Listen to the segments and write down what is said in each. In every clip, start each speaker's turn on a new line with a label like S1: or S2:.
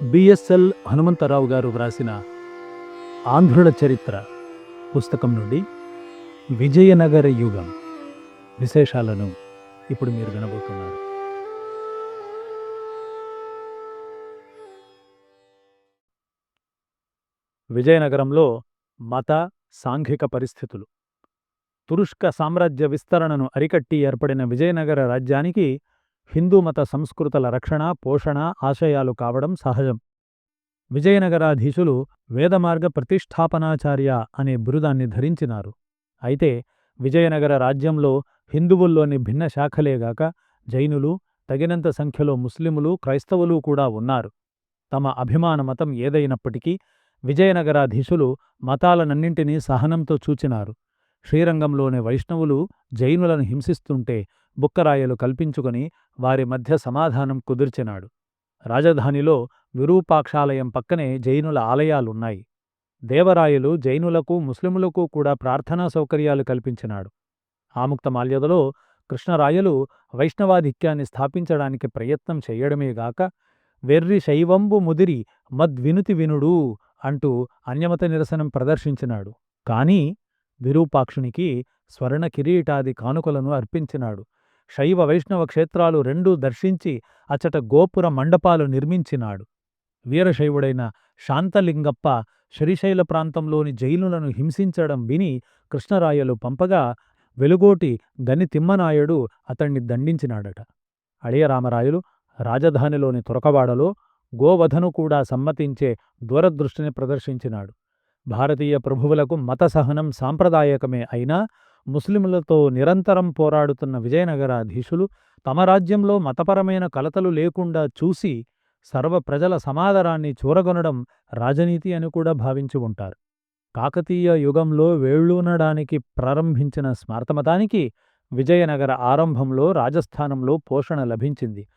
S1: BSL Hanumantharao గారు వ్రాసిన ఆంధ్రుల చరిత్ర పుస్తకం నుండి విజయనగర యుగం విశేషాలను ఇప్పుడు మీరు వినబోతున్నారు. విజయనగరంలో మత సాంఘిక పరిస్థితులు. తురుష్క సామ్రాజ్య విస్తరణను అరికట్టి ఏర్పడిన విజయనగర రాజ్యానికి హిందూ మత సంస్కృతుల రక్షణ, పోషణ ఆశయాలు కావడం సహజం. విజయనగరాధీశులు వేదమార్గ ప్రతిష్ఠాపనాచార్య అనే బిరుదాన్ని ధరించినారు. అయితే విజయనగర రాజ్యంలో హిందువుల్లోని భిన్న శాఖలేగాక జైనులు, తగినంత సంఖ్యలో ముస్లిములు, క్రైస్తవులు కూడా ఉన్నారు. తమ అభిమాన మతం ఏదైనప్పటికీ విజయనగరాధీశులు మతాలనన్నింటినీ సహనంతో చూచినారు. శ్రీరంగంలోని వైష్ణవులు జైనులను హింసిస్తుంటే బుక్కరాయలు కల్పించుకొని వారి మధ్య సమాధానం కుదిర్చినాడు. రాజధానిలో విరూపాక్షాలయం పక్కనే జైనుల ఆలయాలున్నాయి. దేవరాయలు జైనులకు, ముస్లిములకు కూడా ప్రార్థనా సౌకర్యాలు కల్పించినాడు. ఆముక్తమాల్యదలో కృష్ణరాయలు వైష్ణవాధిక్యాన్ని స్థాపించడానికి ప్రయత్నం చెయ్యడమేగాక వెర్రి శైవంబు ముదిరి మద్వినుతి వినుడు అంటూ అన్యమత నిరసనం ప్రదర్శించినాడు. కాని విరూపాక్షునికి స్వర్ణ కిరీటాది కానుకలను అర్పించినాడు. శైవ వైష్ణవ క్షేత్రాలు రెండూ దర్శించి అచట గోపుర మండపాలు నిర్మించినాడు. వీరశైవుడైన శాంతలింగప్ప శ్రీశైల ప్రాంతంలోని జైనులను హింసించడం విని కృష్ణరాయలు పంపగా వెలుగోటి గని తిమ్మనాయుడు అతణ్ణి దండించినాడట. అళయరామరాయలు రాజధానిలోని తురకవాడలో గోవధను కూడా సమ్మతించే దూరదృష్టిని ప్రదర్శించినాడు. భారతీయ ప్రభువులకు మత సహనం సాంప్రదాయకమే అయినా ముస్లిములతో నిరంతరం పోరాడుతున్న విజయనగరాధీశులు తమ రాజ్యంలో మతపరమైన కలతలు లేకుండా చూసి సర్వ ప్రజల సమాదరాన్ని చూరగొనడం రాజనీతి అని కూడా భావించి ఉంటారు. కాకతీయ యుగంలో వేళ్లూనడానికి ప్రారంభించిన స్మార్తమతానికి విజయనగర ఆరంభంలో రాజస్థానంలో పోషణ లభించింది.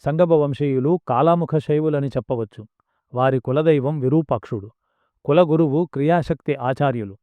S1: సంగమ వంశీయులు కాలాముఖ శైవులని చెప్పవచ్చు. వారి కులదైవం విరూపాక్షుడు. కులగురువు క్రియాశక్తి ఆచార్యులు.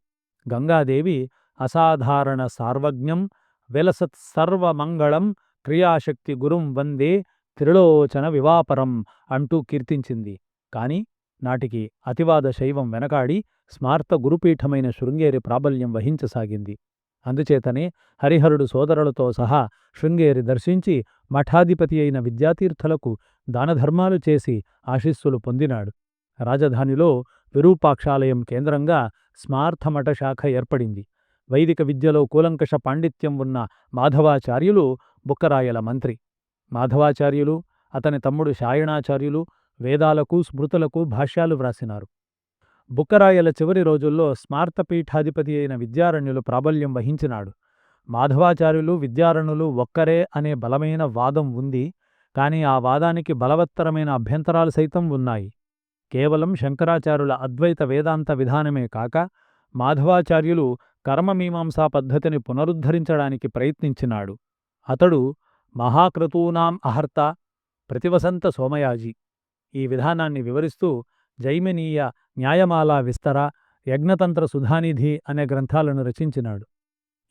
S1: గంగాదేవి అసాధారణ సార్వజ్ఞం వెలసత్ సర్వమంగళం క్రియాశక్తి గురుం వందే త్రిలోచన వివాపరం అంటూ కీర్తించింది. కాని నాటికి అతివాద శైవం వెనకాడి స్మార్త గురుపీఠమైన శృంగేరి ప్రాబల్యం వహించసాగింది. అందుచేతనే హరిహరుడు సోదరులతో సహా శృంగేరి దర్శించి మఠాధిపతి అయిన విద్యాతీర్థులకు దానధర్మాలు చేసి ఆశీస్సులు పొందినాడు. రాజధానిలో విరూపాక్షాలయం కేంద్రంగా స్మార్థమఠ శాఖ ఏర్పడింది. వైదిక విద్యలో కూలంకష పాండిత్యం ఉన్న మాధవాచార్యులు బుక్కరాయల మంత్రి. మాధవాచార్యులు, అతని తమ్ముడు శాయణాచార్యులు వేదాలకు, స్మృతులకు భాష్యాలు వ్రాసినారు. బుక్కరాయల చివరి రోజుల్లో స్మార్తపీఠాధిపతి అయిన విద్యారణ్యులు ప్రాబల్యం వహించినాడు. మాధవాచార్యులు, విద్యారణులు ఒక్కరే అనే బలమైన వాదం ఉంది. కాని ఆ వాదానికి బలవత్తరమైన అభ్యంతరాలు సైతం ఉన్నాయి. కేవలం శంకరాచార్యుల అద్వైత వేదాంత విధానమే కాక మాధవాచార్యులు కర్మమీమాంసా పద్ధతిని పునరుద్ధరించడానికి ప్రయత్నించినాడు. అతడు మహాక్రతూనాం అహర్త, ప్రతివసంత సోమయాజి ఈ విధానాన్ని వివరిస్తూ జైమినీయ న్యాయమాలా విస్తర, యజ్ఞతంత్ర సుధానిధి అనే గ్రంథాలను రచించినాడు.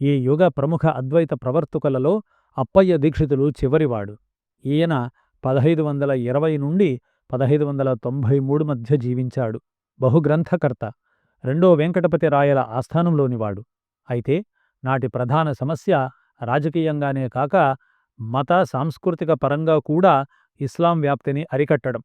S1: ఈ యుగ ప్రముఖ అద్వైత ప్రవర్తకులలో అప్పయ్య దీక్షితులు చివరివాడు. ఈయన 1520 నుండి 1593 మధ్య జీవించాడు. బహుగ్రంథకర్త. రెండో వెంకటపతి రాయల ఆస్థానంలోనివాడు. అయితే నాటి ప్రధాన సమస్య రాజకీయంగానే కాక మత సాంస్కృతిక పరంగా కూడా ఇస్లాం వ్యాప్తిని అరికట్టడం.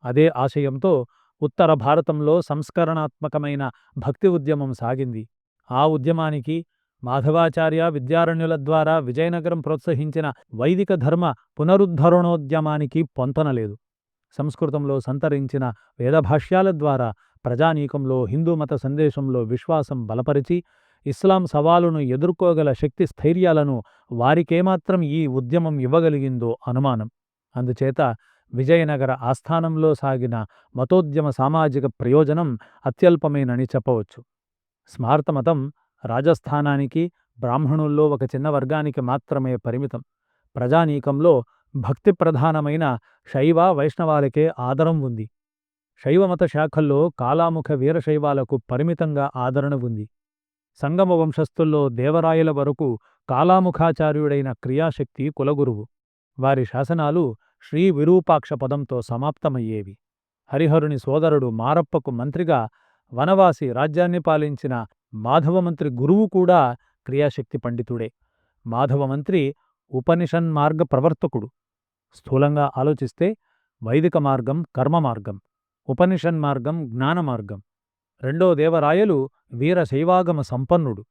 S1: అదే ఆశయంతో ఉత్తర భారతంలో సంస్కరణాత్మకమైన భక్తి ఉద్యమం సాగింది. ఆ ఉద్యమానికి మాధవాచార్య, విద్యారణ్యుల ద్వారా విజయనగరం ప్రోత్సహించిన వైదిక ధర్మ పునరుద్ధరణోద్యమానికి పొంతనలేదు. సంస్కృతంలో సంతరించిన వేదభాష్యాల ద్వారా ప్రజానీకంలో హిందూమత సందేశంలో విశ్వాసం బలపరిచి ఇస్లాం సవాలును ఎదుర్కోగల శక్తి స్థైర్యాలను వారికేమాత్రం ఈ ఉద్యమం ఇవ్వగలిగిందో అనుమానం. అందుచేత విజయనగర ఆస్థానంలో సాగిన మతోద్యమ సామాజిక ప్రయోజనం అత్యల్పమేనని చెప్పవచ్చు. స్మార్తమతం రాజస్థానానికి, బ్రాహ్మణుల్లో ఒక చిన్న వర్గానికి మాత్రమే పరిమితం. ప్రజానీకంలో భక్తి ప్రధానమైన శైవ, వైష్ణవాలకే ఆదరం ఉంది. శైవమత శాఖల్లో కాలాముఖ వీరశైవాలకు పరిమితంగా ఆదరణ ఉంది. సంగమ వంశస్థుల్లో దేవరాయల వరకు కాలాముఖాచార్యుడైన క్రియాశక్తి కులగురువు. వారి శాసనాలు శ్రీ విరూపాక్ష పదంతో సమాప్తమయ్యేవి. హరిహరుని సోదరుడు మారప్పకు మంత్రిగా వనవాసి రాజ్యాన్ని పాలించిన మాధవమంత్రి గురువు కూడా క్రియాశక్తి పండితుడే. మాధవమంత్రి ఉపనిషన్మార్గ ప్రవర్తకుడు. స్థూలంగా ఆలోచిస్తే వైదిక మార్గం కర్మ మార్గం, ఉపనిషన్మార్గం జ్ఞాన మార్గం. రెండో దేవరాయలు వీరశైవాగమ సంపన్నుడు.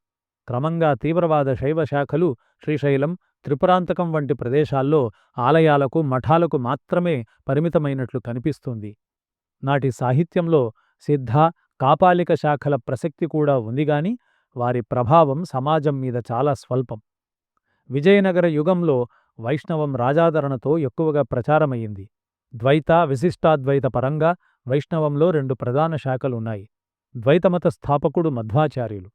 S1: క్రమంగా తీవ్రవాద శైవ శాఖలు శ్రీశైలం, త్రిపురాంతకం వంటి ప్రదేశాల్లో ఆలయాలకు మఠాలకు మాత్రమే పరిమితమైనట్లు కనిపిస్తుంది. నాటి సాహిత్యంలో సిద్ధ, కాపాలిక శాఖల ప్రసక్తి కూడా ఉందిగాని వారి ప్రభావం సమాజం మీద చాలా స్వల్పం. విజయనగర యుగంలో వైష్ణవం రాజాదరణతో ఎక్కువగా ప్రచారమయ్యింది. ద్వైత, విశిష్టాద్వైత పరంగా వైష్ణవంలో రెండు ప్రధాన శాఖలున్నాయి. ద్వైతమత స్థాపకుడు మధ్వాచార్యులు.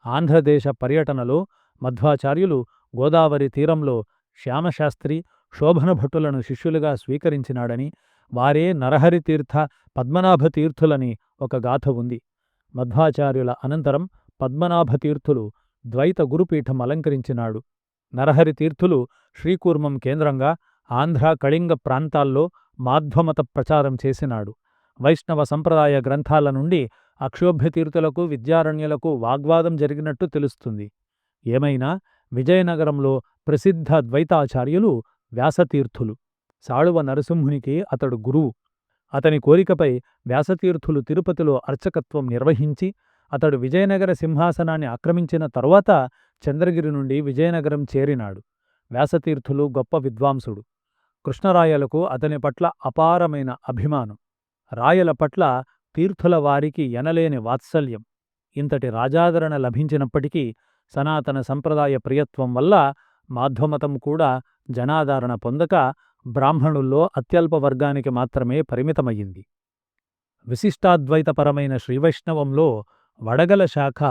S1: ఆంధ్రదేశ పర్యటనలో మధ్వాచార్యులు గోదావరి తీరంలో శ్యామశాస్త్రి, శోభనభట్టులను శిష్యులుగా స్వీకరించినాడని, వారే నరహరితీర్థ, పద్మనాభతీర్థులని ఒక గాథ ఉంది. మధ్వాచార్యుల అనంతరం పద్మనాభతీర్థులు ద్వైత గురుపీఠం అలంకరించినాడు. నరహరితీర్థులు శ్రీకూర్మం కేంద్రంగా ఆంధ్ర, కళింగ ప్రాంతాల్లో మాధ్వమత ప్రచారం చేసినాడు. వైష్ణవ సంప్రదాయ గ్రంథాల నుండి అక్షోభ్యతీర్థులకు, విద్యారణ్యులకు వాగ్వాదం జరిగినట్టు తెలుస్తుంది. ఏమైనా విజయనగరంలో ప్రసిద్ధ ద్వైతాచార్యులు వ్యాసతీర్థులు. సాళువ నరసింహునికి అతడు గురువు. అతని కోరికపై వ్యాసతీర్థులు తిరుపతిలో అర్చకత్వం నిర్వహించి అతడు విజయనగర సింహాసనాన్ని ఆక్రమించిన తరువాత చంద్రగిరి నుండి విజయనగరం చేరినాడు. వ్యాసతీర్థులు గొప్ప విద్వాంసుడు. కృష్ణరాయలకు అతని పట్ల అపారమైన అభిమానం. రాయల పట్ల తీర్థుల వారికి ఎనలేని వాత్సల్యం. ఇంతటి రాజాదరణ లభించినప్పటికీ సనాతన సంప్రదాయ ప్రియత్వం వల్ల మాధ్వమతం కూడా జనాదరణ పొందక బ్రాహ్మణుల్లో అత్యల్ప వర్గానికి మాత్రమే పరిమితమయ్యింది. విశిష్టాద్వైతపరమైన శ్రీవైష్ణవంలో వడగల శాఖ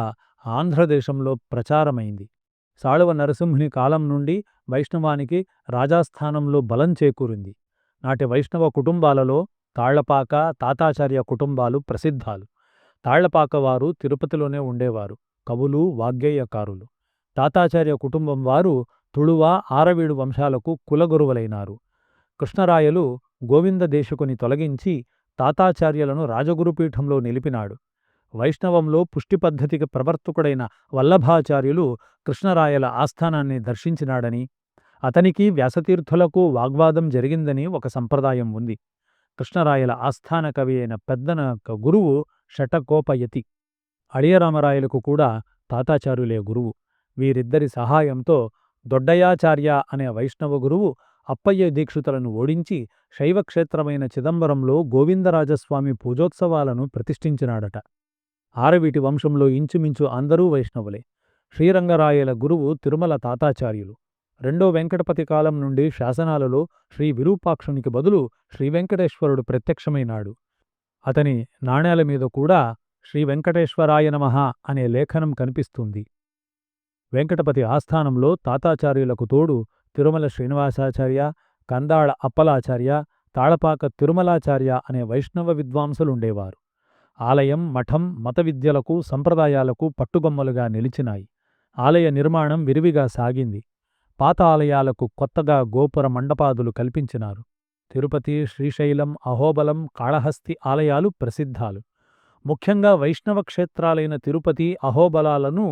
S1: ఆంధ్రదేశంలో ప్రచారమైంది. సాళువ నరసింహుని కాలం నుండి వైష్ణవానికి రాజాస్థానంలో బలం చేకూరింది. నాటి వైష్ణవ కుటుంబాలలో తాళ్లపాక, తాతాచార్య కుటుంబాలు ప్రసిద్ధాలు. తాళ్లపాకవారు తిరుపతిలోనే ఉండేవారు. కవులు, వాగ్గేయకారులు. తాతాచార్య కుటుంబం వారు తుళువ, ఆరవీడు వంశాలకు కులగురువులైనారు. కృష్ణరాయలు గోవిందదేశకుని తొలగించి తాతాచార్యులను రాజగురుపీఠంలో నిలిపినాడు. వైష్ణవంలో పుష్టి పద్ధతికి ప్రవర్తకుడైన వల్లభాచార్యులు కృష్ణరాయల ఆస్థానాన్ని దర్శించినాడని, అతనికి వ్యాసతీర్థులకు వాగ్వాదం జరిగిందని ఒక సంప్రదాయం ఉంది. కృష్ణరాయల ఆస్థాన కవి అయిన పెద్దనక గురువు షటకోపయతి. అడియరామరాయలకు కూడా తాతాచార్యులే గురువు. వీరిద్దరి సహాయంతో దొడ్డయాచార్య అనే వైష్ణవ గురువు అప్పయ్య దీక్షితులను ఓడించి శైవక్షేత్రమైన చిదంబరంలో గోవిందరాజస్వామి పూజోత్సవాలను ప్రతిష్ఠించినాడట. ఆరవీటి వంశంలో ఇంచుమించు అందరూ వైష్ణవులే. శ్రీరంగరాయల గురువు తిరుమల తాతాచార్యులు. రెండో వెంకటపతి కాలం నుండి శాసనాలలో శ్రీ విరూపాక్షునికి బదులు శ్రీవెంకటేశ్వరుడు ప్రత్యక్షమైనాడు. అతని నాణేల మీద కూడా శ్రీ వెంకటేశ్వరాయ నమః అనే లేఖనం కనిపిస్తుంది. వెంకటపతి ఆస్థానంలో తాతాచార్యులకు తోడు తిరుమల శ్రీనివాసాచార్య, కందాళ అప్పలాచార్య, తాళపాక తిరుమలాచార్య అనే వైష్ణవ విద్వాంసులుండేవారు. ఆలయం, మఠం మత విద్యలకు, సంప్రదాయాలకు పట్టుగొమ్మలుగా నిలిచినాయి. ఆలయ నిర్మాణం విరివిగా సాగింది. పాత ఆలయాలకు కొత్తగా గోపుర మండపాదులు కల్పించినారు. తిరుపతి, శ్రీశైలం, అహోబలం, కాళహస్తి ఆలయాలు ప్రసిద్ధాలు. ముఖ్యంగా వైష్ణవ క్షేత్రాలైన తిరుపతి, అహోబలాలను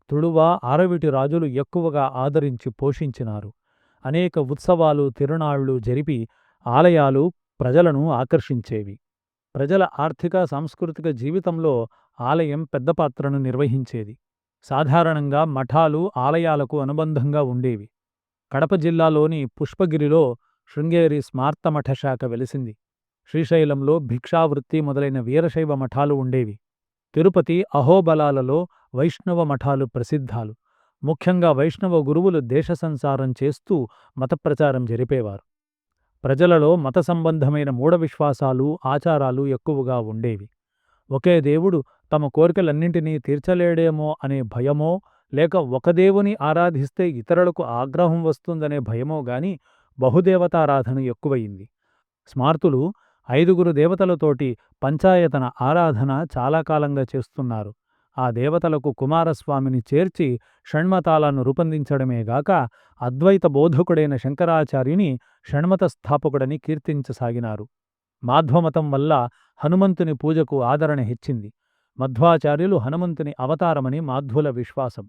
S1: తుళువ, ఆరవిటి రాజులు ఎక్కువగా ఆదరించి పోషించినారు. అనేక ఉత్సవాలు, తిరునాళ్లు జరిపి ఆలయాలు ప్రజలను ఆకర్షించేవి. ప్రజల ఆర్థిక, సాంస్కృతిక జీవితంలో ఆలయం పెద్ద పాత్రను నిర్వహించేది. సాధారణంగా మఠాలు ఆలయాలకు అనుబంధంగా ఉండేవి. కడప జిల్లాలోని పుష్పగిరిలో శృంగేరి స్మార్తమఠ శాఖ వెలిసింది. శ్రీశైలంలో భిక్షావృత్తి మొదలైన వీరశైవ మఠాలు ఉండేవి. తిరుపతి, అహోబలాలలో వైష్ణవ మఠాలు ప్రసిద్ధాలు. ముఖ్యంగా వైష్ణవ గురువులు దేశ సంచారం చేస్తూ మతప్రచారం జరిపేవారు. ప్రజలలో మత సంబంధమైన మూఢ విశ్వాసాలు, ఆచారాలు ఎక్కువగా ఉండేవి. ఒకే దేవుడు తమ కోరికలన్నింటినీ తీర్చలేడేమో అనే భయమో, లేక ఒక దేవుని ఆరాధిస్తే ఇతరులకు ఆగ్రహం వస్తుందనే భయమో గాని బహుదేవతారాధన ఎక్కువయింది. స్మార్తులు 5 దేవతలతోటి పంచాయతన ఆరాధన చాలా కాలంగా చేస్తున్నారు. ఆ దేవతలకు కుమారస్వామిని చేర్చి షణ్మతాలను రూపొందించడమేగాక అద్వైత బోధకుడైన శంకరాచార్యుని షణ్మత స్థాపకుడని కీర్తించసాగినారు. మాధ్వమతం వల్ల హనుమంతుని పూజకు ఆదరణ హెచ్చింది. మధ్వాచార్యులు హనుమంతుని అవతారమని మాధ్వుల విశ్వాసం.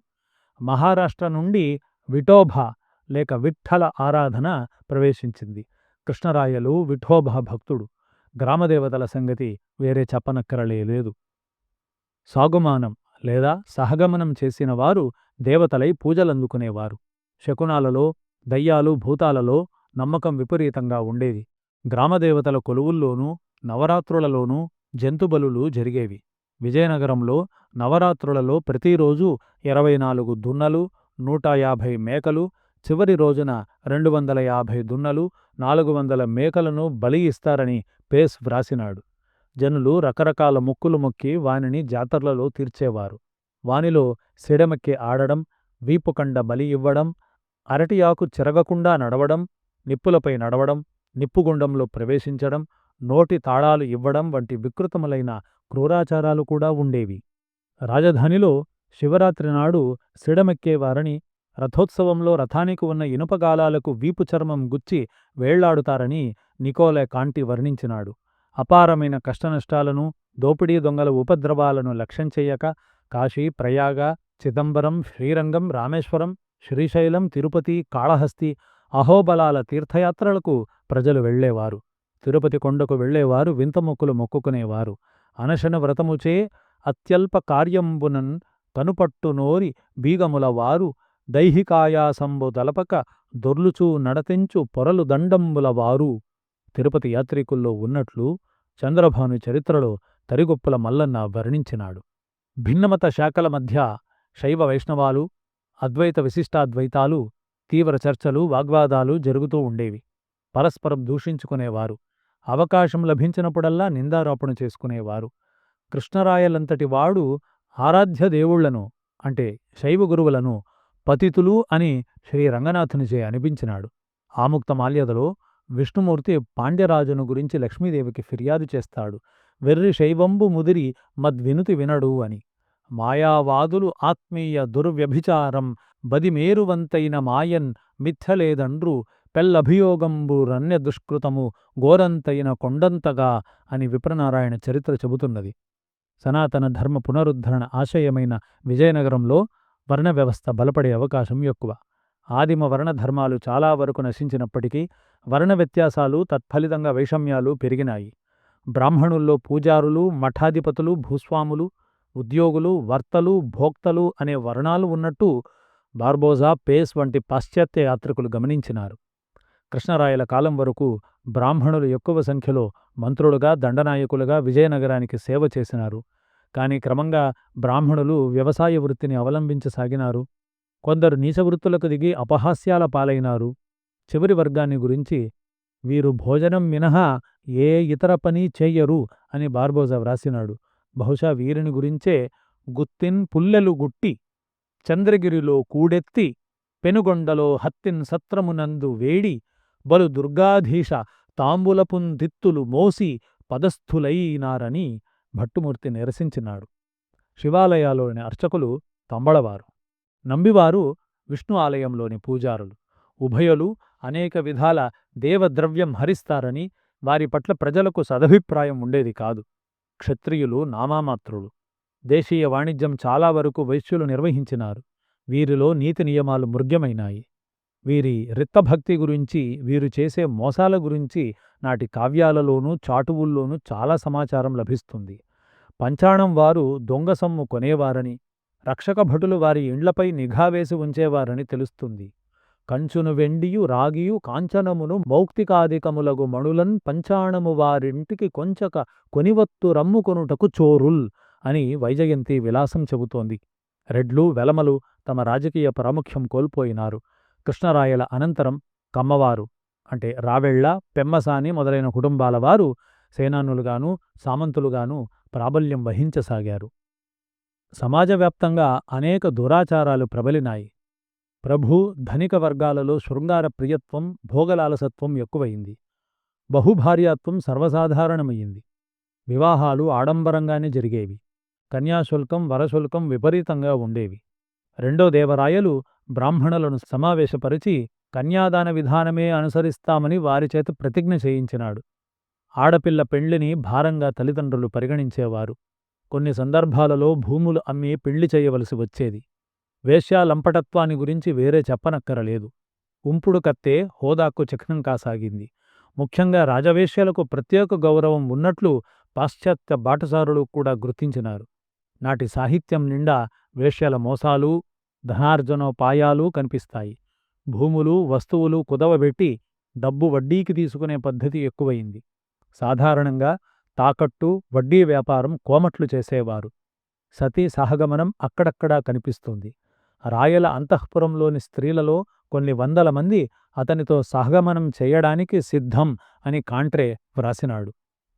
S1: మహారాష్ట్ర నుండి విఠోబా లేక విఠ్ఠల ఆరాధన ప్రవేశించింది. కృష్ణరాయలు విఠోబా భక్తుడు. గ్రామదేవతల సంగతి వేరే చెప్పనక్కరలేదు. సాగుమానం లేదా సహగమనం చేసిన వారు దేవతలై పూజలందుకునేవారు. శకునాలలో, దయ్యాలు, భూతాలలో నమ్మకం విపరీతంగా ఉండేది. గ్రామదేవతల కొలువుల్లోనూ నవరాత్రులలోనూ జంతుబలులు జరిగేవి. విజయనగరంలో నవరాత్రులలో ప్రతిరోజు 24 దున్నలు, 150 మేకలు, చివరి రోజున 250 దున్నలు, 400 మేకలను బలి ఇస్తారని పేస్ వ్రాసినాడు. జనులు రకరకాల మొక్కులు మొక్కి వానిని జాతర్లలో తీర్చేవారు. వానిలో సిడమెక్కి ఆడడం, వీపుకండ బలి ఇవ్వడం, అరటి ఆకు చెరగకుండా నడవడం, నిప్పులపై నడవడం, నిప్పుగుండంలో ప్రవేశించడం, నోటి తాళాలు ఇవ్వడం వంటి వికృతములైన క్రూరాచారాలు కూడా ఉండేవి. రాజధానిలో శివరాత్రి నాడు సిడమెక్కేవారని, రథోత్సవంలో రథానికి ఉన్న ఇనుపగాలాలకు వీపు చర్మం గుచ్చి వేళ్లాడుతారని నికోలే కాంటి వర్ణించినాడు. అపారమైన కష్టనష్టాలను, దోపిడీ దొంగల ఉపద్రవాలను లక్ష్యం చెయ్యక కాశీ, ప్రయాగ, చిదంబరం, శ్రీరంగం, రామేశ్వరం, శ్రీశైలం, తిరుపతి, కాళహస్తి, అహోబలాల తీర్థయాత్రలకు ప్రజలు వెళ్లేవారు. తిరుపతి కొండకు వెళ్లేవారు వింతమొక్కులు మొక్కుకునేవారు. అనశన వ్రతముచే అత్యల్ప కార్యంబునన్ కనుపట్టు నోరి బీగములవారు దైహికాయాసంబు దలపక దొర్లుచూ నడతెంచు పొరలు దండంబులవారు తిరుపతి యాత్రికుల్లో ఉన్నట్లు చంద్రభాను చరిత్రలో తరిగొప్పుల మల్లన్న వర్ణించినాడు. భిన్నమత శాఖల మధ్య శైవ వైష్ణవాలు, అద్వైత విశిష్టాద్వైతాలు తీవ్ర చర్చలు, వాగ్వాదాలు జరుగుతూ ఉండేవి. పరస్పరం దూషించుకునేవారు. అవకాశం లభించినప్పుడల్లా నిందారోపణ చేసుకునేవారు. కృష్ణరాయలంతటి వాడు ఆరాధ్య దేవుళ్లను అంటే శైవ గురువులను పతితులు అని శ్రీరంగనాథునిచే అనిపించినాడు. ఆముక్తమాల్యదలో విష్ణుమూర్తి పాండ్యరాజును గురించి లక్ష్మీదేవికి ఫిర్యాదు చేస్తాడు. వెర్రి శైవంబు ముదిరి మద్వినుతి వినడు అని. మాయావాదులు ఆత్మీయ దుర్వ్యభిచారం బదిమేరువంతైన మాయన్ మిథ్యలేదండ్రు పెల్లభియోగంబు రన్య దుష్కృతము ఘోరంతైన కొండంతగా అని విప్రనారాయణ చరిత్ర చెబుతున్నది. సనాతన ధర్మ పునరుద్ధరణ ఆశయమైన విజయనగరంలో వర్ణ వ్యవస్థ బలపడే అవకాశం ఎక్కువ. ఆదిమ వర్ణధర్మాలు చాలా వరకు నశించినప్పటికీ వర్ణ వ్యత్యాసాలు, తత్ఫలితంగా వైషమ్యాలు పెరిగినాయి. బ్రాహ్మణుల్లో పూజారులు, మఠాధిపతులు, భూస్వాములు, ఉద్యోగులు, వర్తలు, భోక్తలు అనే వర్ణాలు ఉన్నట్టు బార్బోజా, పేస్ వంటి పాశ్చాత్య యాత్రికులు గమనించినారు. కృష్ణరాయల కాలం వరకు బ్రాహ్మణులు ఎక్కువ సంఖ్యలో మంత్రులుగా, దండనాయకులుగా విజయనగరానికి సేవ చేసినారు. కాని క్రమంగా బ్రాహ్మణులు వ్యవసాయ వృత్తిని అవలంబించసాగినారు. కొందరు నీచవృత్తులకు దిగి అపహాస్యాల పాలైనారు. చివరి వర్గాన్ని గురించి వీరు భోజనం మినహా ఏ ఇతర పని చెయ్యరు అని బార్బోజా వ్రాసినాడు. బహుశా వీరిని గురించే గుత్తిన్ పుల్లెలు గుట్టి చంద్రగిరిలో కూడెత్తి పెనుగొండలో హత్తిన్ సత్రమునందు వేడి బలు దుర్గాధీశ తాంబులపుందిత్తులు మోసి పదస్థులైనారని భట్టుమూర్తి నిరసించినాడు. శివాలయాల్లోని అర్చకులు తంబళవారు, నంబివారు విష్ణు ఆలయంలోని పూజారులు. ఉభయులు అనేక విధాల దేవద్రవ్యం హరిస్తారని వారి పట్ల ప్రజలకు సదభిప్రాయం ఉండేది కాదు. క్షత్రియులు నామామాత్రులు. దేశీయ వాణిజ్యం చాలా వరకు వైశ్యులు నిర్వహించినారు. వీరిలో నీతి నియమాలు మృగ్యమైనాయి. వీరి రిత్తభక్తి గురించి, వీరు చేసే మోసాల గురించి నాటి కావ్యాలలోనూ చాటువుల్లోనూ చాలా సమాచారం లభిస్తుంది. పంచాణం వారు దొంగ సొమ్ము కొనేవారని, రక్షక భటులు వారి ఇండ్లపై నిఘా వేసి ఉంచేవారని తెలుస్తుంది. కంచును వెండియు రాగియు కాంచనమును మౌక్తికాదికములగు మణులన్ పంచాణము వారింటికి కొంచక కొనివత్తు రమ్ముకొనుటకు చోరుల్ అని వైజయంతి విలాసం చెబుతోంది. రెడ్లు, వెలమలు తమ రాజకీయ ప్రాముఖ్యం కోల్పోయినారు. కృష్ణరాయల అనంతరం కమ్మవారు అంటే రావెళ్ళ, పెమ్మసాని మొదలైన కుటుంబాల వారు సేనానులుగాను, సామంతులుగాను ప్రాబల్యం వహించసాగారు. సమాజవ్యాప్తంగా అనేక దురాచారాలు ప్రబలినాయి. ప్రభు, ధనిక వర్గాలలో శృంగార ప్రియత్వం, భోగలాలసత్వం ఎక్కువయింది. బహుభార్యాత్వం సర్వసాధారణమయ్యింది. వివాహాలు ఆడంబరంగానే జరిగేవి. కన్యాశుల్కం, వరశుల్కం విపరీతంగా ఉండేవి. రెండో దేవరాయలు బ్రాహ్మణులను సమావేశపరిచి కన్యాదాన విధానమే అనుసరిస్తామని వారిచేత ప్రతిజ్ఞ చేయించినాడు. ఆడపిల్ల పెళ్లిని భారంగా తల్లిదండ్రులు పరిగణించేవారు. కొన్ని సందర్భాలలో భూములు అమ్మి పెళ్లి చేయవలసి వచ్చేది. వేశ్యాలంపటత్వాన్ని గురించి వేరే చెప్పనక్కరలేదు. ఉంపుడు కత్తే హోదాకు చిహ్నం కాసాగింది. ముఖ్యంగా రాజవేశ్యలకు ప్రత్యేక గౌరవం ఉన్నట్లు పాశ్చాత్య బాటసారులు కూడా గుర్తించినారు. నాటి సాహిత్యం నిండా వేశ్యల మోసాలు, ధనార్జనోపాయాలు కనిపిస్తాయి. భూములు, వస్తువులు కుదవబెట్టి డబ్బు వడ్డీకి తీసుకునే పద్ధతి ఎక్కువయింది. సాధారణంగా తాకట్టు, వడ్డీ వ్యాపారం కోమట్లు చేసేవారు. సతీ సహగమనం అక్కడక్కడా కనిపిస్తుంది. రాయల అంతఃపురంలోని స్త్రీలలో కొన్ని వందల మంది అతనితో సహగమనం చేయడానికి సిద్ధం అని కాంట్రే వ్రాసినాడు.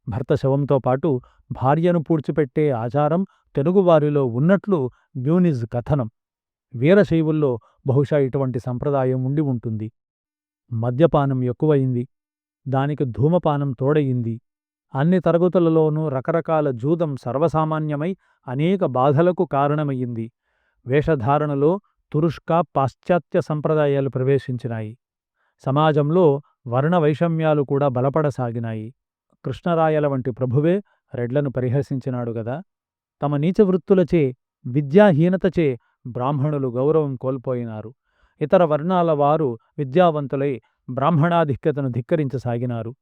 S1: భర్త శవంతో పాటు భార్యను పూడ్చిపెట్టే ఆచారం తెలుగువారిలో ఉన్నట్లు మ్యూనిజ్ కథనం. వీరశైవుల్లో బహుశా ఇటువంటి సంప్రదాయం ఉండి ఉంటుంది. మద్యపానం ఎక్కువయింది. దానికి ధూమపానం తోడయింది. అన్ని తరగతులలోనూ రకరకాల జూదం సర్వసామాన్యమై అనేక బాధలకు కారణమయ్యింది. వేషధారణలో తురుష్క, పాశ్చాత్య సంప్రదాయాలు ప్రవేశించినాయి. సమాజంలో వర్ణవైషమ్యాలు కూడా బలపడసాగినాయి. కృష్ణరాయల వంటి ప్రభువే రెడ్లను పరిహసించినాడు గదా. తమ నీచవృత్తులచే, విద్యాహీనతచే బ్రాహ్మణులు గౌరవం కోల్పోయినారు. ఇతర వర్ణాల వారు విద్యావంతులై బ్రాహ్మణాధిక్యతను ధిక్కరించసాగినారు.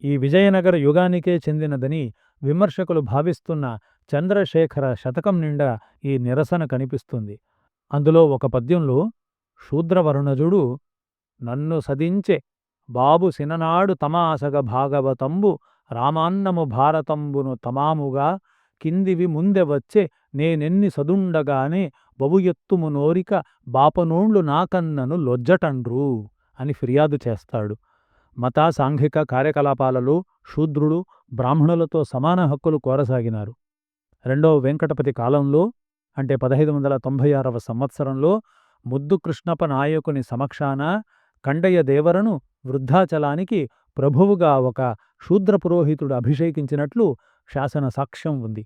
S1: ఈ విజయనగర యుగానికే చెందినదని విమర్శకులు భావిస్తున్న చంద్రశేఖర శతకం నిండా ఈ నిరసన కనిపిస్తుంది. అందులో ఒక పద్యంలో శూద్రవర్ణజుడు నన్ను సదించె బాబు సిననాడు తమాసగ భాగవతంబు రామాన్నము భారతంబును తమాముగా కిందివి ముందె వచ్చే నేనెన్ని సదుండగానే బవుయెత్తుము నోరిక బాపనోండ్లు నాకన్నను లొజ్జటండ్రు అని ఫిర్యాదు చేస్తాడు. మత సాంఘిక కార్యకలాపాలలో శూద్రుడు బ్రాహ్మణులతో సమాన హక్కులు కోరసాగినారు. రెండవ వెంకటపతి కాలంలో అంటే 1596వ సంవత్సరంలో ముద్దు కృష్ణప్ప నాయకుని సమక్షాన కండయ్య దేవరను వృద్ధాచలానికి ప్రభువుగా ఒక శూద్ర పురోహితుడు అభిషేకించినట్లు శాసన సాక్ష్యం ఉంది.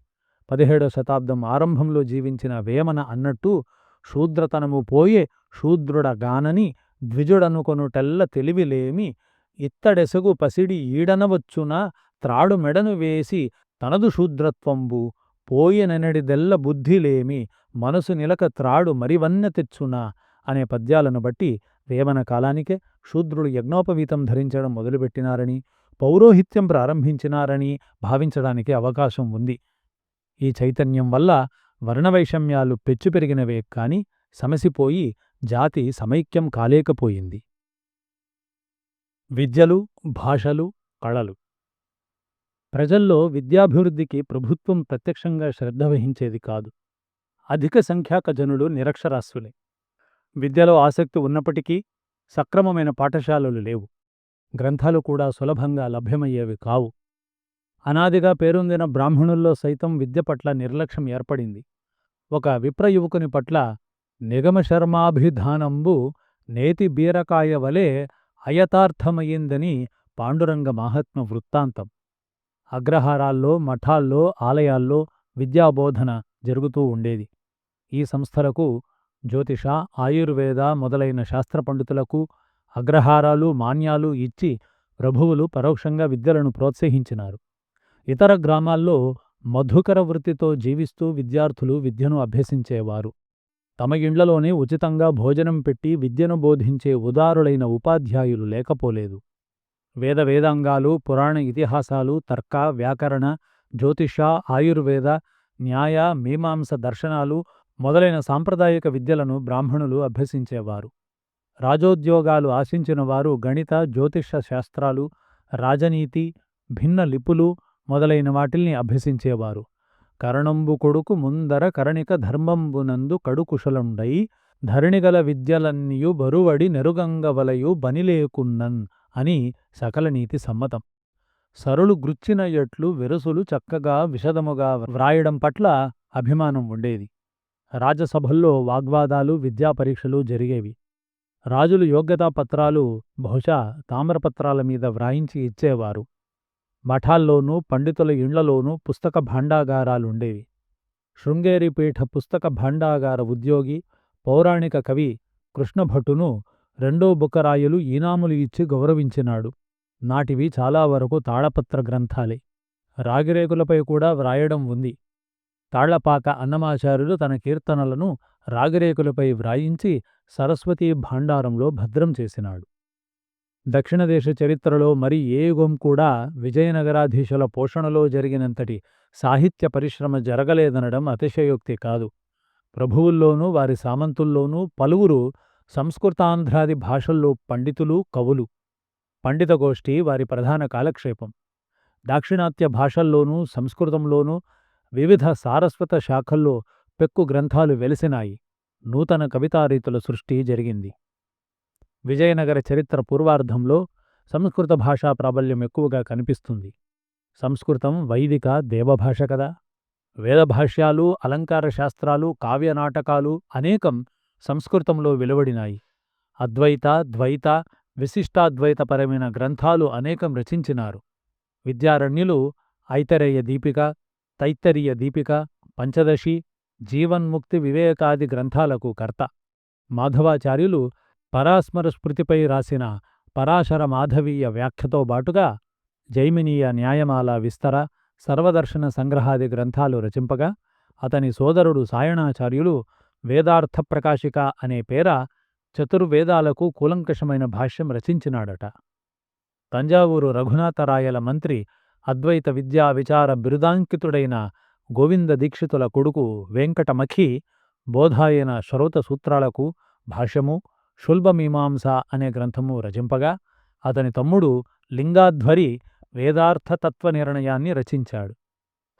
S1: 17వ శతాబ్దం ఆరంభంలో జీవించిన వేమన అన్నట్టు శూద్రతనము పోయే శూద్రుడగానని ద్విజుడనుకొనుటెల్ల తెలివిలేమి ఇత్తడెసగు పసిడి ఈడనవచ్చున త్రాడు మెడను వేసి తనదు శూద్రత్వంబు పోయెనెనడిదెల్ల బుద్ధిలేమి మనసు నిలక త్రాడు మరివన్నె తెచ్చునా అనే పద్యాలను బట్టి వేమన కాలానికే శూద్రులు యజ్ఞోపవీతం ధరించడం మొదలుపెట్టినారని, పౌరోహిత్యం ప్రారంభించినారని భావించడానికి అవకాశం ఉంది. ఈ చైతన్యం వల్ల వర్ణవైషమ్యాలు పెచ్చుపెరిగినవే కాని సమసిపోయి జాతి సమైక్యం కాలేకపోయింది. విద్యలు, భాషలు, కళలు. ప్రజల్లో విద్యాభివృద్ధికి ప్రభుత్వం ప్రత్యక్షంగా శ్రద్ధ వహించేది కాదు. అధిక సంఖ్యాక జనులు నిరక్షరాస్యులే. విద్యలో ఆసక్తి ఉన్నప్పటికీ సక్రమమైన పాఠశాలలు లేవు. గ్రంథాలు కూడా సులభంగా లభ్యమయ్యేవి కావు. అనాదిగా పేరొందిన బ్రాహ్మణుల్లో సైతం విద్య పట్ల నిర్లక్ష్యం ఏర్పడింది. ఒక విప్రయువకుని పట్ల నిగమశర్మాభిధానంబు నేతి బీరకాయ వలె అయథార్థమయ్యిందని పాండురంగ మహాత్మ వృత్తాంతం. అగ్రహారాల్లో, మఠాల్లో, ఆలయాల్లో విద్యాబోధన జరుగుతూ ఉండేది. ఈ సంస్థలకు జ్యోతిష, ఆయుర్వేద మొదలైన శాస్త్ర పండితులకు అగ్రహారాలు, మాన్యాలు ఇచ్చి ప్రభువులు పరోక్షంగా విద్యలను ప్రోత్సహించినారు. ఇతర గ్రామాల్లో మధుకర వృత్తితో జీవిస్తూ విద్యార్థులు విద్యను అభ్యసించేవారు. తమ ఇండ్లలోనే ఉచితంగా భోజనం పెట్టి విద్యను బోధించే ఉదారులైన ఉపాధ్యాయులు లేకపోలేదు. వేదాంగాలు, పురాణ ఇతిహాసాలు, తర్క, వ్యాకరణ, జ్యోతిష, ఆయుర్వేద, న్యాయ, మీమాంస దర్శనాలు మొదలైన సాంప్రదాయిక విద్యలను బ్రాహ్మణులు అభ్యసించేవారు. రాజోద్యోగాలు ఆశించిన వారు గణిత, జ్యోతిష శాస్త్రాలు, రాజనీతి, భిన్న లిపులు మొదలైన వాటిల్ని అభ్యసించేవారు. కరణంబు కొడుకు ముందర కరణిక ధర్మంబునందు కడుకుశలుండై ధరణిగల విద్యలన్నియు బరువడి నెరుగంగవలయు బనిలేకున్నన్ అని సకల నీతి సమ్మతం. సరులు గృచ్చిన ఎట్లు వెరసులు చక్కగా విశదముగా వ్రాయడం పట్ల అభిమానం ఉండేది. రాజసభల్లో వాగ్వాదాలు, విద్యాపరీక్షలు జరిగేవి. రాజులు యోగ్యతాపత్రాలు బహుశా తామ్రపత్రాల మీద వ్రాయించి ఇచ్చేవారు. మఠాల్లోనూ పండితుల ఇండ్లలోనూ పుస్తక భాండాగారాలుండేవి. శృంగేరిపీఠ పుస్తక భాండాగార ఉద్యోగి, పౌరాణిక కవి కృష్ణభట్టును రెండో బుక్కరాయలు ఈనాములు ఇచ్చి గౌరవించినాడు. నాటివి చాలా వరకు తాళపత్ర గ్రంథాలే. రాగిరేకులపై కూడా వ్రాయడం ఉంది. తాళ్లపాక అన్నమాచార్యులు తన కీర్తనలను రాగిరేకులపై వ్రాయించి సరస్వతీ భాండారంలో భద్రం చేసినాడు. దక్షిణదేశ చరిత్రలో మరి ఏ యుగం కూడా విజయనగరాధీశుల పోషణలో జరిగినంతటి సాహిత్య పరిశ్రమ జరగలేదనడం అతిశయోక్తి కాదు. ప్రభువుల్లోనూ వారి సామంతుల్లోనూ పలువురు సంస్కృతాంధ్రాది భాషల్లో పండితులు, కవులు. పండితగోష్ఠి వారి ప్రధాన కాలక్షేపం. దాక్షిణాత్య భాషల్లోనూ సంస్కృతంలోనూ వివిధ సారస్వత శాఖల్లో పెక్కు గ్రంథాలు వెలిసినాయి. నూతన కవితారీతుల సృష్టి జరిగింది. విజయనగర చరిత్ర పూర్వార్ధంలో సంస్కృత భాషా ప్రాబల్యం ఎక్కువగా కనిపిస్తుంది. సంస్కృతం వైదిక దేవభాష కదా. వేదభాష్యాలు, అలంకార శాస్త్రాలు, కావ్యనాటకాలు అనేకం సంస్కృతంలో వెలువడినాయి. అద్వైత, ద్వైత, విశిష్టాద్వైతపరమైన గ్రంథాలు అనేకం రచించినారు. విద్యారణ్యులు ఐతరేయ దీపిక, తైత్తరీయ దీపిక, పంచదశి, జీవన్ముక్తి వివేకాది గ్రంథాలకు కర్త. మాధవాచార్యులు పరాస్మర స్మృతిపై రాసిన పరాశర మాధవీయ వ్యాఖ్యతో బాటుగా జైమినీయ న్యాయమాల విస్తర, సర్వదర్శన సంగ్రహాది గ్రంథాలు రచింపగా, అతని సోదరుడు సాయణాచార్యులు వేదార్థ ప్రకాశిక అనే పేర చతుర్వేదాలకు కూలంకషమైన భాష్యం రచించినాడట. తంజావూరు రఘునాథరాయల మంత్రి, అద్వైత విద్యా విచార బిరుదాంకితుడైన గోవింద దీక్షితుల కొడుకు వెంకటమఖి బోధాయన శ్రౌత సూత్రాలకు భాష్యము, శుల్బమీమాంస అనే గ్రంథము రచింపగా, అతని తమ్ముడు లింగాధ్వరి వేదార్థ తత్వనిర్ణయాన్ని రచించాడు.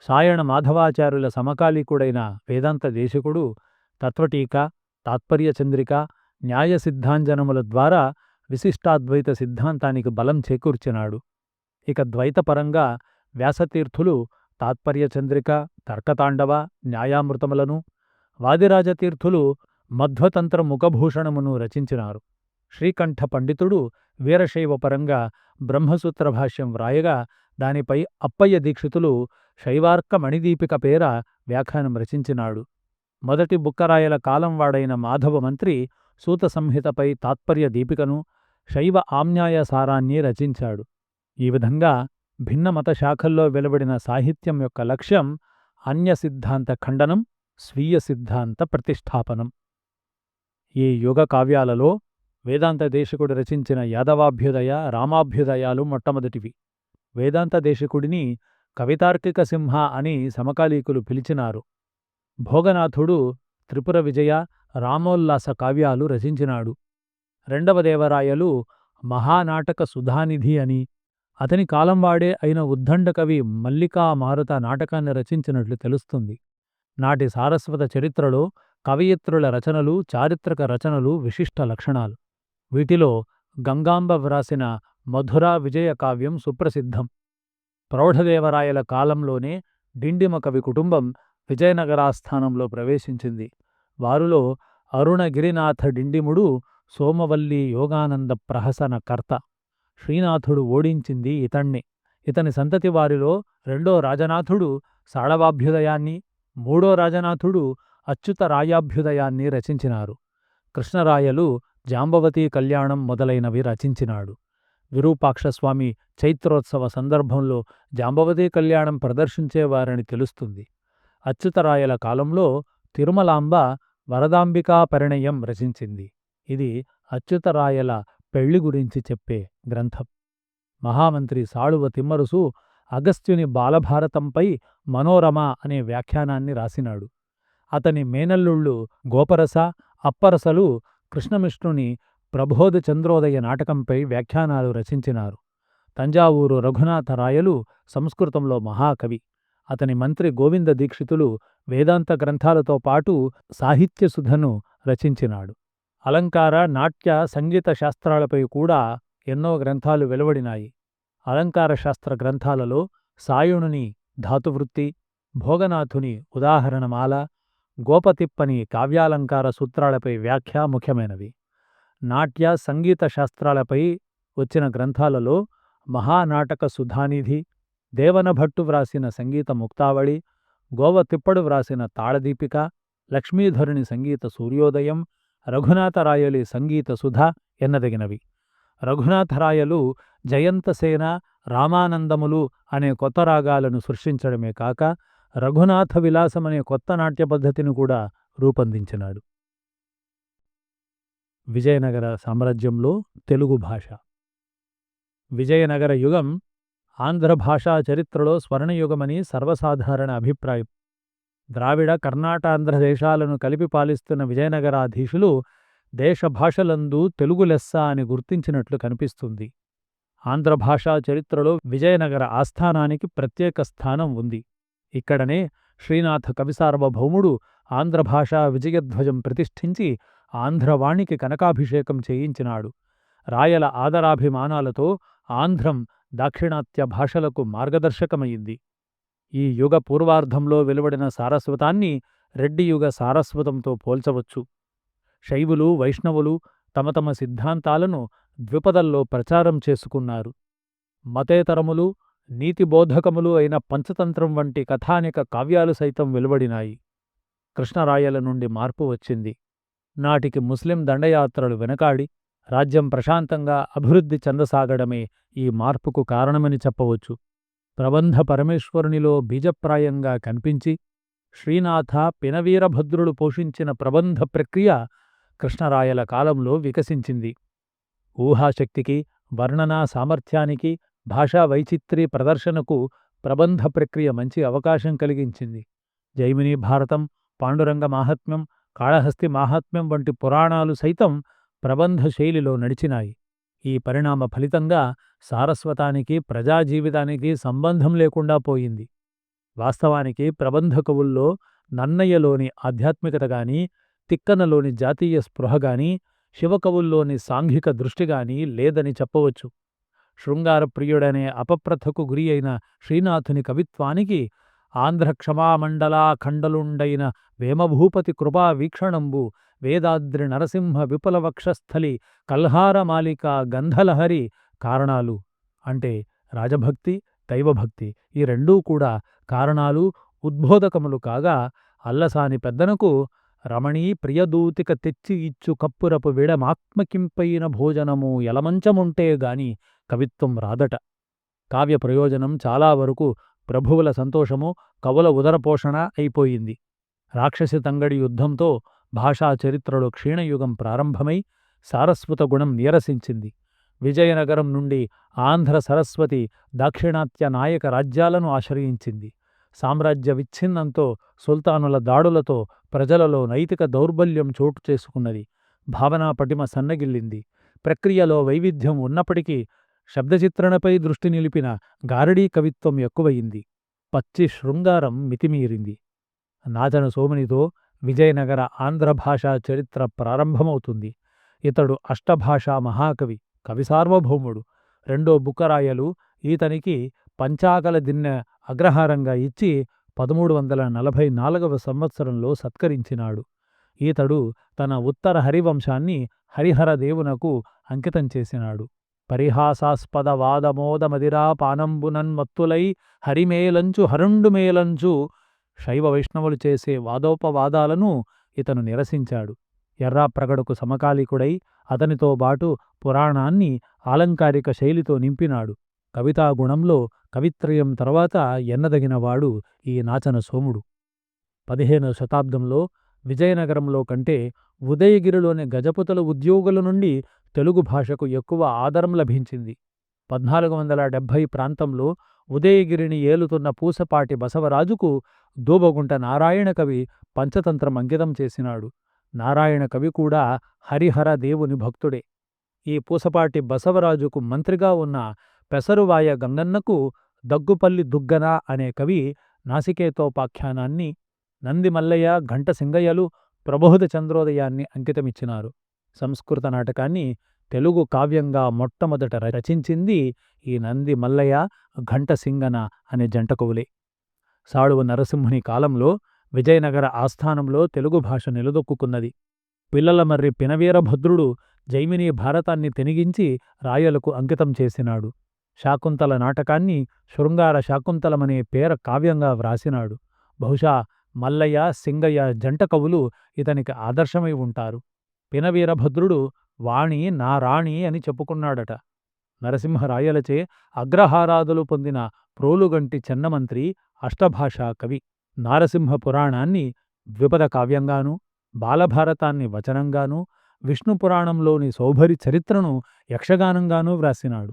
S1: సాయణ మాధవాచార్యుల సమకాలీకుడైన వేదాంత దేశికుడు తత్వటీక, తాత్పర్యచంద్రిక, న్యాయసిద్ధాంజనముల ద్వారా విశిష్టాద్వైత సిద్ధాంతానికి బలం చేకూర్చినాడు. ఇక ద్వైతపరంగా వ్యాసతీర్థులు తాత్పర్యచంద్రిక, తర్కతాండవ, న్యాయామృతములను, వాదిరాజతీర్థులు మధ్వతంత్ర ముఖభూషణమును రచించినారు. శ్రీకంఠ పండితుడు వీరశైవపరంగా బ్రహ్మసూత్ర భాష్యం వ్రాయగా, దానిపై అప్పయ్య దీక్షితులు శైవార్క మణిదీపిక పేర వ్యాఖ్యానం రచించినాడు. మొదటి బుక్కరాయల కాలం వాడైన మాధవ మంత్రి సూత సంహితపై తాత్పర్య దీపికను, శైవ ఆమ్నాయ సారాన్ని రచించాడు. ఈ విధంగా భిన్న మత శాఖల్లో వెలువడిన సాహిత్యం యొక్క లక్ష్యం అన్య సిద్ధాంత ఖండనం, స్వీయ సిద్ధాంత ప్రతిష్టాపనం. ఈ యుగ కావ్యాలలో వేదాంత దేశికుడు రచించిన యాదవాభ్యుదయ, రామాభ్యుదయాలు మొట్టమొదటివి. వేదాంత దేశికుడిని కవితార్కిక సింహ అని సమకాలీకులు పిలిచినారు. భోగనాథుడు త్రిపుర విజయ, రామోల్లాస కావ్యాలు రచించినాడు. రెండవ దేవరాయలు మహానాటక సుధానిధి అని, అతని కాలంవాడే అయిన ఉద్దండ కవి మల్లికా మారుత నాటకాన్ని రచించినట్లు తెలుస్తుంది. నాటి సారస్వత చరిత్రలో కవయిత్రుల రచనలు, చారిత్రక రచనలు విశిష్ట లక్షణాలు. వీటిలో గంగాంబ వ్రాసిన మధురా విజయ కావ్యం సుప్రసిద్ధం. ప్రౌఢదేవరాయల కాలంలోనే డిండిమ కవి కుటుంబం విజయనగరాస్థానంలో ప్రవేశించింది. వారిలో అరుణగిరినాథ డిండిముడు సోమవల్లి యోగానంద ప్రహసన కర్త. శ్రీనాథుడు ఓడించింది ఇతణ్ణి. ఇతని సంతతి వారిలో రెండో రాజనాథుడు సాళవాభ్యుదయాన్ని, మూడో రాజనాథుడు అచ్యుత రాయాభ్యుదయాన్ని రచించినారు. కృష్ణరాయలు జాంబవతీ కళ్యాణం మొదలైనవి రచించినాడు. విరూపాక్షస్వామి చైత్రోత్సవ సందర్భంలో జాంబవతీ కళ్యాణం ప్రదర్శించేవారని తెలుస్తుంది. అచ్యుతరాయల కాలంలో తిరుమలాంబ వరదాంబికా పరిణయం రచించింది. ఇది అచ్యుతరాయల పెళ్లి గురించి చెప్పే గ్రంథం. మహామంత్రి సాళువ తిమ్మరుసు అగస్త్యుని బాలభారతంపై మనోరమ అనే వ్యాఖ్యానాన్ని రాసినాడు. అతని మేనల్లుళ్ళు గోపరస, అప్పరసలు కృష్ణమిష్ణుని ప్రబోధ చంద్రోదయ నాటకంపై వ్యాఖ్యానాలు రచించినారు. తంజావూరు రఘునాథరాయలు సంస్కృతంలో మహాకవి. అతని మంత్రి గోవింద దీక్షితులు వేదాంత గ్రంథాలతో పాటు సాహిత్యసుధను రచించినాడు. అలంకార, నాట్య, సంగీత శాస్త్రాలపై కూడా ఎన్నో గ్రంథాలు వెలువడినాయి. అలంకార శాస్త్ర గ్రంథాలలో సాయుణుని ధాతువృత్తి, భోగనాథుని ఉదాహరణమాల, గోపతిప్పని కావ్యాలంకార సూత్రాలపై వ్యాఖ్య ముఖ్యమైనవి. నాట్య, సంగీత శాస్త్రాలపై వచ్చిన గ్రంథాలలో మహానాటక సుధానిధి, దేవనభట్టు వ్రాసిన సంగీత ముక్తావళి, గోవతిప్పడు వ్రాసిన తాళదీపిక, లక్ష్మీధరుని సంగీత సూర్యోదయం, రఘునాథరాయలి సంగీత సుధ ఎన్నదగినవి. రఘునాథరాయలు జయంతసేన, రామానందములు అనే కొత్త రాగాలను సృష్టించడమే కాక రఘునాథ విలాసమనే కొత్త నాట్య పద్ధతిని కూడా రూపొందించినాడు. విజయనగర సామ్రాజ్యంలో తెలుగు భాష. విజయనగర యుగం ఆంధ్ర భాషా చరిత్రలో స్వర్ణయుగమని సర్వసాధారణ అభిప్రాయం. ద్రావిడ కర్ణాటాంధ్ర దేశాలను కలిపి పాలిస్తున్న విజయనగరాధీశులు దేశభాషలందు తెలుగు లెస్స అని గుర్తించినట్లు కనిపిస్తుంది. ఆంధ్ర భాషా చరిత్రలో విజయనగర ఆస్థానానికి ప్రత్యేక స్థానం ఉంది. ఇక్కడనే శ్రీనాథ కవిసార్వభౌముడు ఆంధ్రభాషా విజయధ్వజం ప్రతిష్ఠించి ఆంధ్రవాణికి కనకాభిషేకం చేయించినాడు. రాయల ఆదరాభిమానాలతో ఆంధ్రం దాక్షిణాత్య భాషలకు మార్గదర్శకమైంది. ఈ యుగ పూర్వార్ధంలో వెలువడిన సారస్వతాన్ని రెడ్డియుగ సారస్వతంతో పోల్చవచ్చు. శైవులు, వైష్ణవులు తమ తమ సిద్ధాంతాలను ద్విపదల్లో ప్రచారం చేసుకున్నారు. మతేతరములు, నీతిబోధకములు అయిన పంచతంత్రం వంటి కథానిక కావ్యాలు సైతం వెలువడినాయి. కృష్ణరాయల నుండి మార్పు వచ్చింది. నాటికి ముస్లిం దండయాత్రలు వెనకాడి రాజ్యం ప్రశాంతంగా అభివృద్ధి చెందసాగడమే ఈ మార్పుకు కారణమని చెప్పవచ్చు. ప్రబంధ పరమేశ్వరునిలో బీజప్రాయంగా కనిపించి శ్రీనాథ, పినవీరభద్రులు పోషించిన ప్రబంధ ప్రక్రియ కృష్ణరాయల కాలంలో వికసించింది. ఊహాశక్తికి, వర్ణనా సామర్థ్యానికి, భాషా వైచిత్ర్య ప్రదర్శనకు ప్రబంధ ప్రక్రియ మంచి అవకాశం కలిగించింది. జైమిని భారతం, పాండురంగ మాహాత్మ్యం, కాళహస్తి మాహాత్మ్యం వంటి పురాణాలు సైతం ప్రబంధ శైలిలో నడిచినాయి. ఈ పరిణామ ఫలితంగా సారస్వతానికి, ప్రజాజీవితానికి సంబంధం లేకుండా పోయింది. వాస్తవానికి ప్రబంధ కవుల్లో నన్నయ్యలోని ఆధ్యాత్మికతగాని, తిక్కనలోని జాతీయ స్పృహగాని, శివకవుల్లోని సాంఘిక దృష్టిగాని లేదని చెప్పవచ్చు. శృంగారప్రియుడనే అపప్రథకు గురి అయిన శ్రీనాథుని కవిత్వానికి ఆంధ్ర క్షమామండలాఖండలుండైన వేమభూపతి కృపా వీక్షణంబు, వేదాద్రి నరసింహ విపులవక్షస్థలి, కల్హారమాలిక గంధలహరి కారణాలు. అంటే రాజభక్తి, దైవభక్తి ఈ రెండూ కూడా కారణాలు, ఉద్బోధకములు కాగా అల్లసాని పెద్దనకు రమణీ ప్రియదూతిక తెచ్చి ఇచ్చు కప్పురపు విడమాత్మకింపైన భోజనము ఎలమంచముంటే గాని కవిత్వం రాదట. కావ్య ప్రయోజనం చాలా వరకు ప్రభువుల సంతోషము, కవుల ఉదరపోషణ అయిపోయింది. రాక్షసి తంగడి యుద్ధంతో భాషా చరిత్రలో క్షీణయుగం ప్రారంభమై సారస్వత గుణం నీరసించింది. విజయనగరం నుండి ఆంధ్ర సరస్వతి దాక్షిణాత్య నాయక రాజ్యాలను ఆశ్రయించింది. సామ్రాజ్య విచ్ఛిన్నంతో, సుల్తానుల దాడులతో ప్రజలలో నైతిక దౌర్బల్యం చోటు చేసుకున్నది. భావనా పటిమ సన్నగిల్లింది. ప్రక్రియలో వైవిధ్యం ఉన్నప్పటికీ శబ్దచిత్రణపై దృష్టి నిలిపిన గారడీ కవిత్వం ఎక్కువయింది. పచ్చి శృంగారం మితిమీరింది. నాజన సోమునితో విజయనగర ఆంధ్ర భాషా చరిత్ర ప్రారంభమవుతుంది. ఇతడు అష్టభాషా మహాకవి, కవిసార్వభౌముడు. రెండో బుక్కరాయలు ఈతనికి పంచాకల దిన్నె అగ్రహారంగా ఇచ్చి 1344వ సంవత్సరంలో సత్కరించినాడు. ఈతడు తన ఉత్తర హరివంశాన్ని హరిహరదేవునకు అంకితం చేసినాడు. పరిహాసాస్పద వాదమోదమదిరా పానంబునన్మత్తులై హరిమేలంచు హరుండుమేలంచు శైవ వైష్ణవులు చేసే వాదోపవాదాలను ఇతను నిరసించాడు. ఎర్రాప్రగడకు సమకాలీకుడై అతనితో బాటు పురాణాన్ని ఆలంకారిక శైలితో నింపినాడు. కవితాగుణంలో కవిత్రయం తర్వాత ఎన్నదగినవాడు ఈ నాచన సోముడు. 15వ శతాబ్దంలో విజయనగరంలో కంటే ఉదయగిరిలోని గజపతుల ఉద్యోగుల నుండి తెలుగు భాషకు ఎక్కువ ఆదరం లభించింది. 1470 ప్రాంతంలో ఉదయగిరిని ఏలుతున్న పూసపాటి బసవరాజుకు దూబగుంట నారాయణ కవి పంచతంత్రం అంకితం చేసినాడు. నారాయణ కవి కూడా హరిహర దేవుని భక్తుడే. ఈ పూసపాటి బసవరాజుకు మంత్రిగా ఉన్న పెసరువాయ గంగన్నకు దగ్గుపల్లి దుగ్గన అనే కవి నాసికేతోపాఖ్యానాన్ని, నందిమల్లయ్య, ఘంట సింగయ్యలు ప్రబోధ చంద్రోదయాన్ని అంకితమిచ్చినారు. సంస్కృత నాటకాన్ని తెలుగు కావ్యంగా మొట్టమొదట రచించింది ఈ నంది మల్లయ్య, ఘంట సింగన అనే జంట కవులే. సాళువ నరసింహుని కాలంలో విజయనగర ఆస్థానంలో తెలుగు భాష నిలదొక్కున్నది. పిల్లలమర్రి పినవీరభద్రుడు జైమిని భారతాన్ని తెనిగించి రాయలకు అంకితం చేసినాడు. శాకుంతల నాటకాన్ని శృంగార శాకుంతలమనే పేర కావ్యంగా వ్రాసినాడు. బహుశా మల్లయ్య, సింగయ్య జంట కవులు ఇతనికి ఆదర్శమై ఉంటారు. పినవీరభద్రుడు వాణి నా రాణి అని చెప్పుకున్నాడట. నరసింహరాయలచే అగ్రహారాదులు పొందిన ప్రోలుగంటి చెన్నమంత్రి అష్టభాషా కవి. నారసింహ పురాణాన్ని ద్విపద కావ్యంగానూ, బాలభారతాన్ని వచనంగానూ, విష్ణు పురాణంలోని సౌభరి చరిత్రను యక్షగానంగానూ వ్రాసినాడు.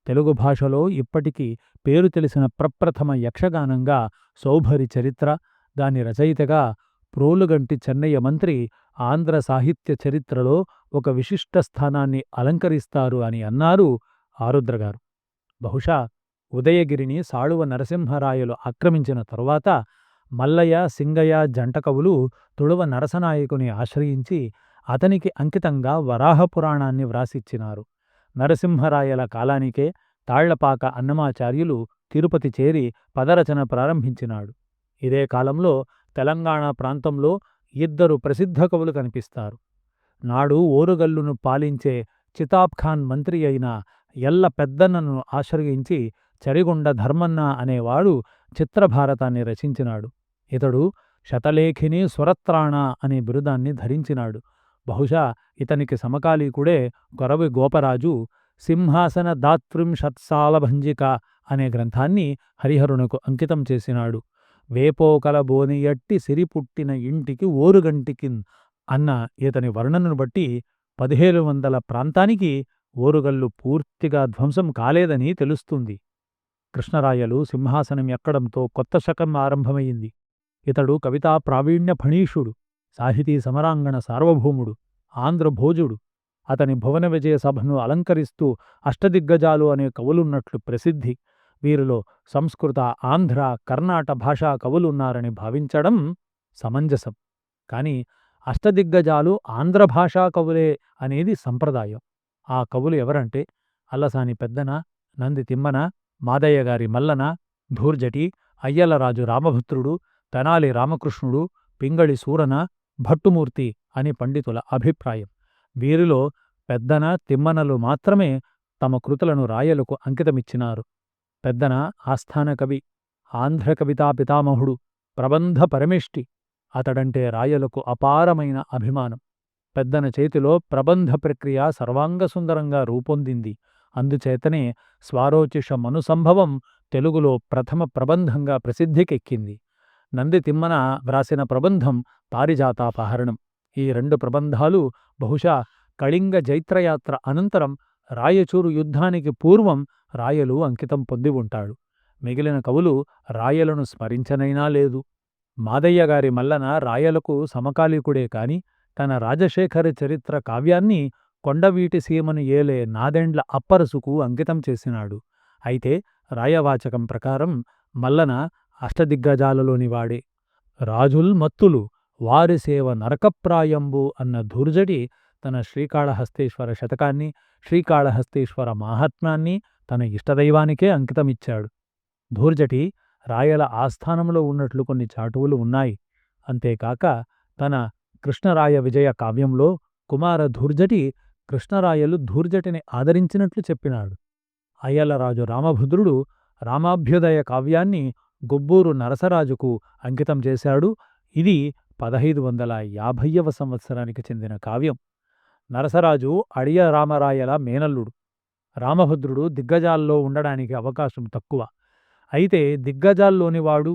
S1: తెలుగు భాషలో ఇప్పటికీ పేరు తెలిసిన ప్రప్రథమ యక్షగానంగా సౌభరి చరిత్ర, దాని రచయితగా ప్రోలుగంటి చెన్నయ్య మంత్రి ఆంధ్ర సాహిత్య చరిత్రలో ఒక విశిష్ట స్థానాన్ని అలంకరిస్తారు అని అన్నారు ఆరుద్రగారు. బహుశా ఉదయగిరిని సాళువ నరసింహరాయలు ఆక్రమించిన తరువాత మల్లయ్య, సింగయ్య జంట కవులు తుళువ నరసనాయకుని ఆశ్రయించి అతనికి అంకితంగా వరాహపురాణాన్ని వ్రాసిచ్చినారు. నరసింహరాయల కాలానికే తాళ్లపాక అన్నమాచార్యులు తిరుపతి చేరి పదరచన ప్రారంభించినాడు. ఇదే కాలంలో తెలంగాణ ప్రాంతంలో ఇద్దరు ప్రసిద్ధ కవులు కనిపిస్తారు. నాడు ఓరుగల్లును పాలించే చితాబ్ఖాన్ మంత్రి అయిన ఎల్ల పెద్దన్నను ఆశ్రయించి చరిగొండ ధర్మన్న అనేవాడు చిత్రభారతాన్ని రచించినాడు. ఇతడు శతలేఖిని సురత్రాణ అనే బిరుదాన్ని ధరించినాడు. బహుశా ఇతనికి సమకాలీకుడే కొరవి గోపరాజు సింహాసన దాత్రింశత్సాలభంజిక అనే గ్రంథాన్ని హరిహరునకు అంకితం చేసినాడు. వేపోకల బోనియట్టి సిరిపుట్టిన ఇంటికి ఓరుగంటికిన్ అన్న ఇతని వర్ణనను బట్టి 1700 ప్రాంతానికి ఓరుగల్లు పూర్తిగా ధ్వంసం కాలేదని తెలుస్తుంది. కృష్ణరాయలు సింహాసనం ఎక్కడంతో కొత్త శకం ఆరంభమైంది. ఇతడు కవితా ప్రావీణ్య ఫణీషుడు, సాహితీ సమరాంగణ సార్వభౌముడు, ఆంధ్రభోజుడు. అతని భువన విజయ సభను అలంకరిస్తూ అష్టదిగ్గజాలు అనే కవులున్నట్లు ప్రసిద్ధి. వీరిలో సంస్కృత, ఆంధ్ర, కర్ణాట భాషా కవులున్నారని భావించడం సమంజసం. కాని అష్టదిగ్గజాలు ఆంధ్ర భాషా కవులే అనేది సంప్రదాయం. ఆ కవులు ఎవరంటే అల్లసాని పెద్దన, నంది తిమ్మన, మాదయ్యగారి మల్లన, ధూర్జటి, అయ్యలరాజు రామభద్రుడు, తెనాలి రామకృష్ణుడు, పింగళి సూరన, భట్టుమూర్తి అని పండితుల అభిప్రాయం. వీరిలో పెద్దన, తిమ్మనలు మాత్రమే తమ కృతులను రాయలకు అంకితమిచ్చినారు. పెద్దన ఆస్థాన కవి, ఆంధ్ర కవితా పితామహుడు, ప్రబంధ పరమేష్టి. అతడంటే రాయలకు అపారమైన అభిమానం. పెద్దన చేతిలో ప్రబంధ ప్రక్రియ సర్వాంగసుందరంగా రూపొందింది. అందుచేతనే స్వారోచిష మనుసంభవం తెలుగులో ప్రథమ ప్రబంధంగా ప్రసిద్ధికెక్కింది. నంది తిమ్మన వ్రాసిన ప్రబంధం పారిజాతాపహరణం. ఈ 2 ప్రబంధాలు బహుశా కళింగ జైత్రయాత్ర అనంతరం రాయచూరు యుద్ధానికి పూర్వం రాయలు అంకితం పొంది ఉంటాడు. మిగిలిన కవులు రాయలను స్మరించనైనా లేదు. మాదయ్యగారి మల్లన రాయలకు సమకాలీకుడే కాని తన రాజశేఖర చరిత్ర కావ్యాన్ని కొండవీటి సీమను ఏలే నాదెండ్ల అప్పరసుకు అంకితం చేసినాడు. అయితే రాయవాచకం ప్రకారం మల్లన అష్టదిగ్గజాలలోనివాడే. రాజుల్ మత్తులు వారిసేవ నరకప్రాయంబు అన్న ధూర్జటి తన శ్రీకాళహస్తీశ్వర శతకాన్ని, శ్రీకాళహస్తీశ్వర మాహాత్మ్యాన్ని తన ఇష్టదైవానికే అంకితమిచ్చాడు. ధూర్జటి రాయల ఆస్థానంలో ఉన్నట్లు కొన్ని చాటువులు ఉన్నాయి. అంతేకాక తన కృష్ణరాయ విజయ కావ్యంలో కుమార ధూర్జటి కృష్ణరాయలు ధూర్జటిని ఆదరించినట్లు చెప్పినాడు. అయ్యలరాజు రామభద్రుడు రామాభ్యుదయ కావ్యాన్ని గొబ్బూరు నరసరాజుకు అంకితం చేశాడు. ఇది 1550వ సంవత్సరానికి చెందిన కావ్యం. నరసరాజు అడియ రామరాయల మేనల్లుడు. రామభద్రుడు దిగ్గజాల్లో ఉండడానికి అవకాశం తక్కువ. అయితే దిగ్గజాల్లోనివాడు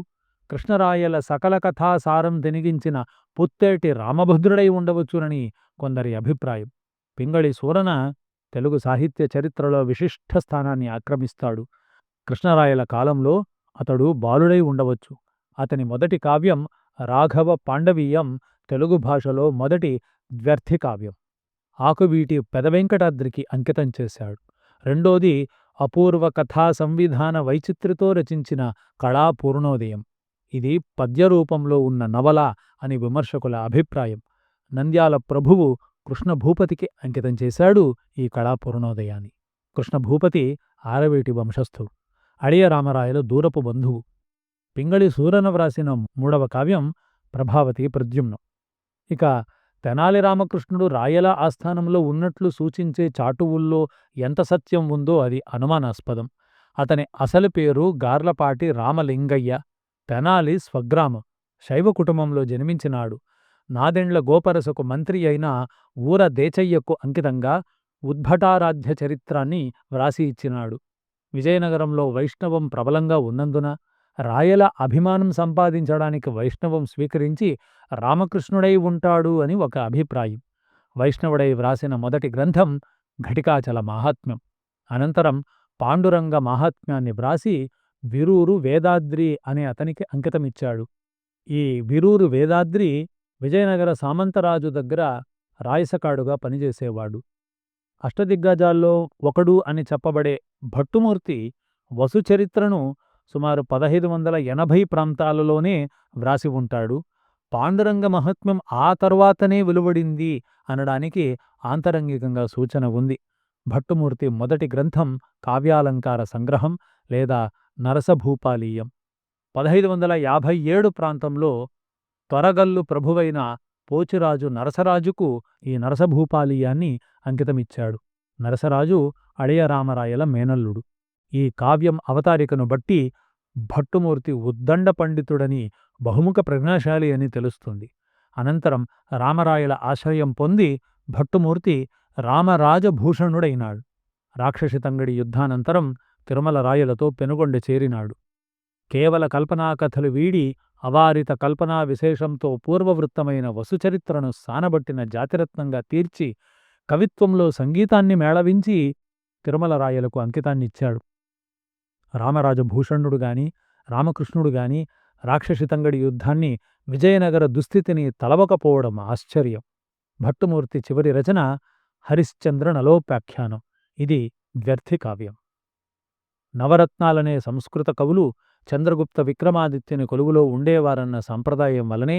S1: కృష్ణరాయల సకల కథాసారం తెనిగించిన పుత్తేటి రామభద్రుడై ఉండవచ్చునని కొందరి అభిప్రాయం. పింగళి సూరన తెలుగు సాహిత్య చరిత్రలో విశిష్ట స్థానాన్ని ఆక్రమిస్తాడు. కృష్ణరాయల కాలంలో అతడు బాలుడై ఉండవచ్చు. అతని మొదటి కావ్యం రాఘవ పాండవీయం తెలుగు భాషలో మొదటి ద్వ్యర్థి కావ్యం. ఆకువీటి పెదవెంకటాద్రికి అంకితం చేశాడు. రెండోది అపూర్వ కథా సంవిధాన వైచిత్రితో రచించిన కళాపూర్ణోదయం. ఇది పద్యరూపంలో ఉన్న నవల అని విమర్శకుల అభిప్రాయం. నంద్యాల ప్రభువు కృష్ణభూపతికి అంకితం చేశాడు ఈ కళాపూర్ణోదయాన్ని. కృష్ణభూపతి ఆరవేటి వంశస్థుడు. అడియ రామరాయలు దూరపు బంధువు. పింగళి సూరన వ్రాసిన 3వ కావ్యం ప్రభావతి ప్రద్యుమ్నం. ఇక తెనాలి రామకృష్ణుడు రాయల ఆస్థానంలో ఉన్నట్లు సూచించే చాటువుల్లో ఎంత సత్యం ఉందో అది అనుమానాస్పదం. అతని అసలు పేరు గార్లపాటి రామలింగయ్య. తెనాలి స్వగ్రామం. శైవ కుటుంబంలో జన్మించినాడు. నాదెండ్ల గోపరసకు మంత్రి అయిన ఊర దేచయ్యకు అంకితంగా ఉద్భటారాధ్య చరిత్రాన్ని వ్రాసి ఇచ్చినాడు. విజయనగరంలో వైష్ణవం ప్రబలంగా ఉన్నందున రాయల అభిమానం సంపాదించడానికి వైష్ణవం స్వీకరించి రామకృష్ణుడై ఉంటాడు అని ఒక అభిప్రాయం. వైష్ణవుడై వ్రాసిన మొదటి గ్రంథం ఘటికాచల మాహాత్మ్యం. అనంతరం పాండురంగ మాహాత్మ్యాన్ని వ్రాసి విరూరు వేదాద్రి అనే అతనికి అంకితమిచ్చాడు. ఈ విరూరు వేదాద్రి విజయనగర సామంతరాజు దగ్గర రాయసకాడుగా పనిచేసేవాడు. అష్టదిగ్గజాల్లో ఒకడు అని చెప్పబడే భట్టుమూర్తి వసుచరిత్రను సుమారు 1580 ప్రాంతాలలోనే వ్రాసి ఉంటాడు. పాండురంగ మహాత్మ్యం ఆ తర్వాతనే వెలువడింది అనడానికి ఆంతరంగికంగా సూచన ఉంది. భట్టుమూర్తి మొదటి గ్రంథం కావ్యాలంకార సంగ్రహం లేదా నరసభూపాలీయం. 1557 ప్రాంతంలో త్వరగల్లు ప్రభువైన పోచిరాజు నరసరాజుకు ఈ నరసభూపాలీయాన్ని అంకితమిచ్చాడు. నరసరాజు అడయరామరాయల మేనల్లుడు. ఈ కావ్యం అవతారికను బట్టి భట్టుమూర్తి ఉద్దండ పండితుడని, బహుముఖ ప్రజ్ఞాశాలి అని తెలుస్తుంది. అనంతరం రామరాయల ఆశ్రయం పొంది భట్టుమూర్తి రామరాజభూషణుడైనాడు. రాక్షసితంగడి యుద్ధానంతరం తిరుమల రాయలతో పెనుగొండ చేరినాడు. కేవల కల్పనాకథలు వీడి అవారిత కల్పనా విశేషంతో పూర్వవృత్తమైన వసుచరిత్రను సానబట్టిన జాతిరత్నంగా తీర్చి కవిత్వంలో సంగీతాన్ని మేళవించి తిరుమల రాయలకు అంకితాన్నిచ్చాడు. రామరాజభూషణుడు గాని రామకృష్ణుడు గాని రాక్షసితంగడి యుద్ధాన్ని, విజయనగర దుస్థితిని తలవకపోవడం ఆశ్చర్యం. భట్టుమూర్తి చివరి రచన హరిశ్చంద్ర నలోపాఖ్యానం. ఇది ద్వ్యర్థి కావ్యం. నవరత్నాలనే సంస్కృత కవులు చంద్రగుప్త విక్రమాదిత్యుని కొలువులో ఉండేవారన్న సంప్రదాయం వలనే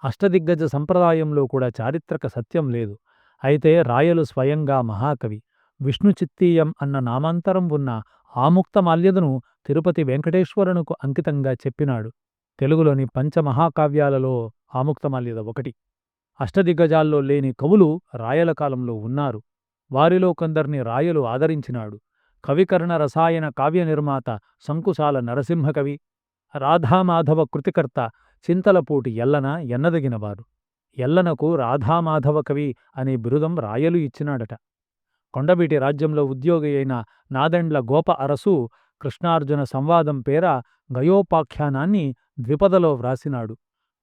S1: అష్టదిగ్గజ సంప్రదాయంలో కూడా చారిత్రక సత్యం లేదు. అయితే రాయలు స్వయంగా మహాకవి. విష్ణుచిత్తీయం అన్న నామాంతరం ఉన్న ఆముక్తమాల్యదను తిరుపతి వెంకటేశ్వరునకు అంకితంగా చెప్పినాడు. తెలుగులోని పంచమహాకావ్యాలలో ఆముక్తమాల్యద ఒకటి. అష్టదిగ్గజాల్లో లేని కవులు రాయల కాలంలో ఉన్నారు. వారిలో కొందరిని రాయలు ఆదరించినాడు. కవికర్ణ రసాయన కావ్య నిర్మాత సంకుశాల నరసింహకవి, రాధామాధవ కృతికర్త చింతలపూటి ఎల్లన ఎన్నదగినవారు. ఎల్లనకు రాధామాధవ కవి అనే బిరుదం రాయలు ఇచ్చినాడట. కొండవీటి రాజ్యంలో ఉద్యోగి అయిన నాదెండ్ల గోప అరసు కృష్ణార్జున సంవాదం పేర గయోపాఖ్యానాన్ని ద్విపదలో వ్రాసినాడు.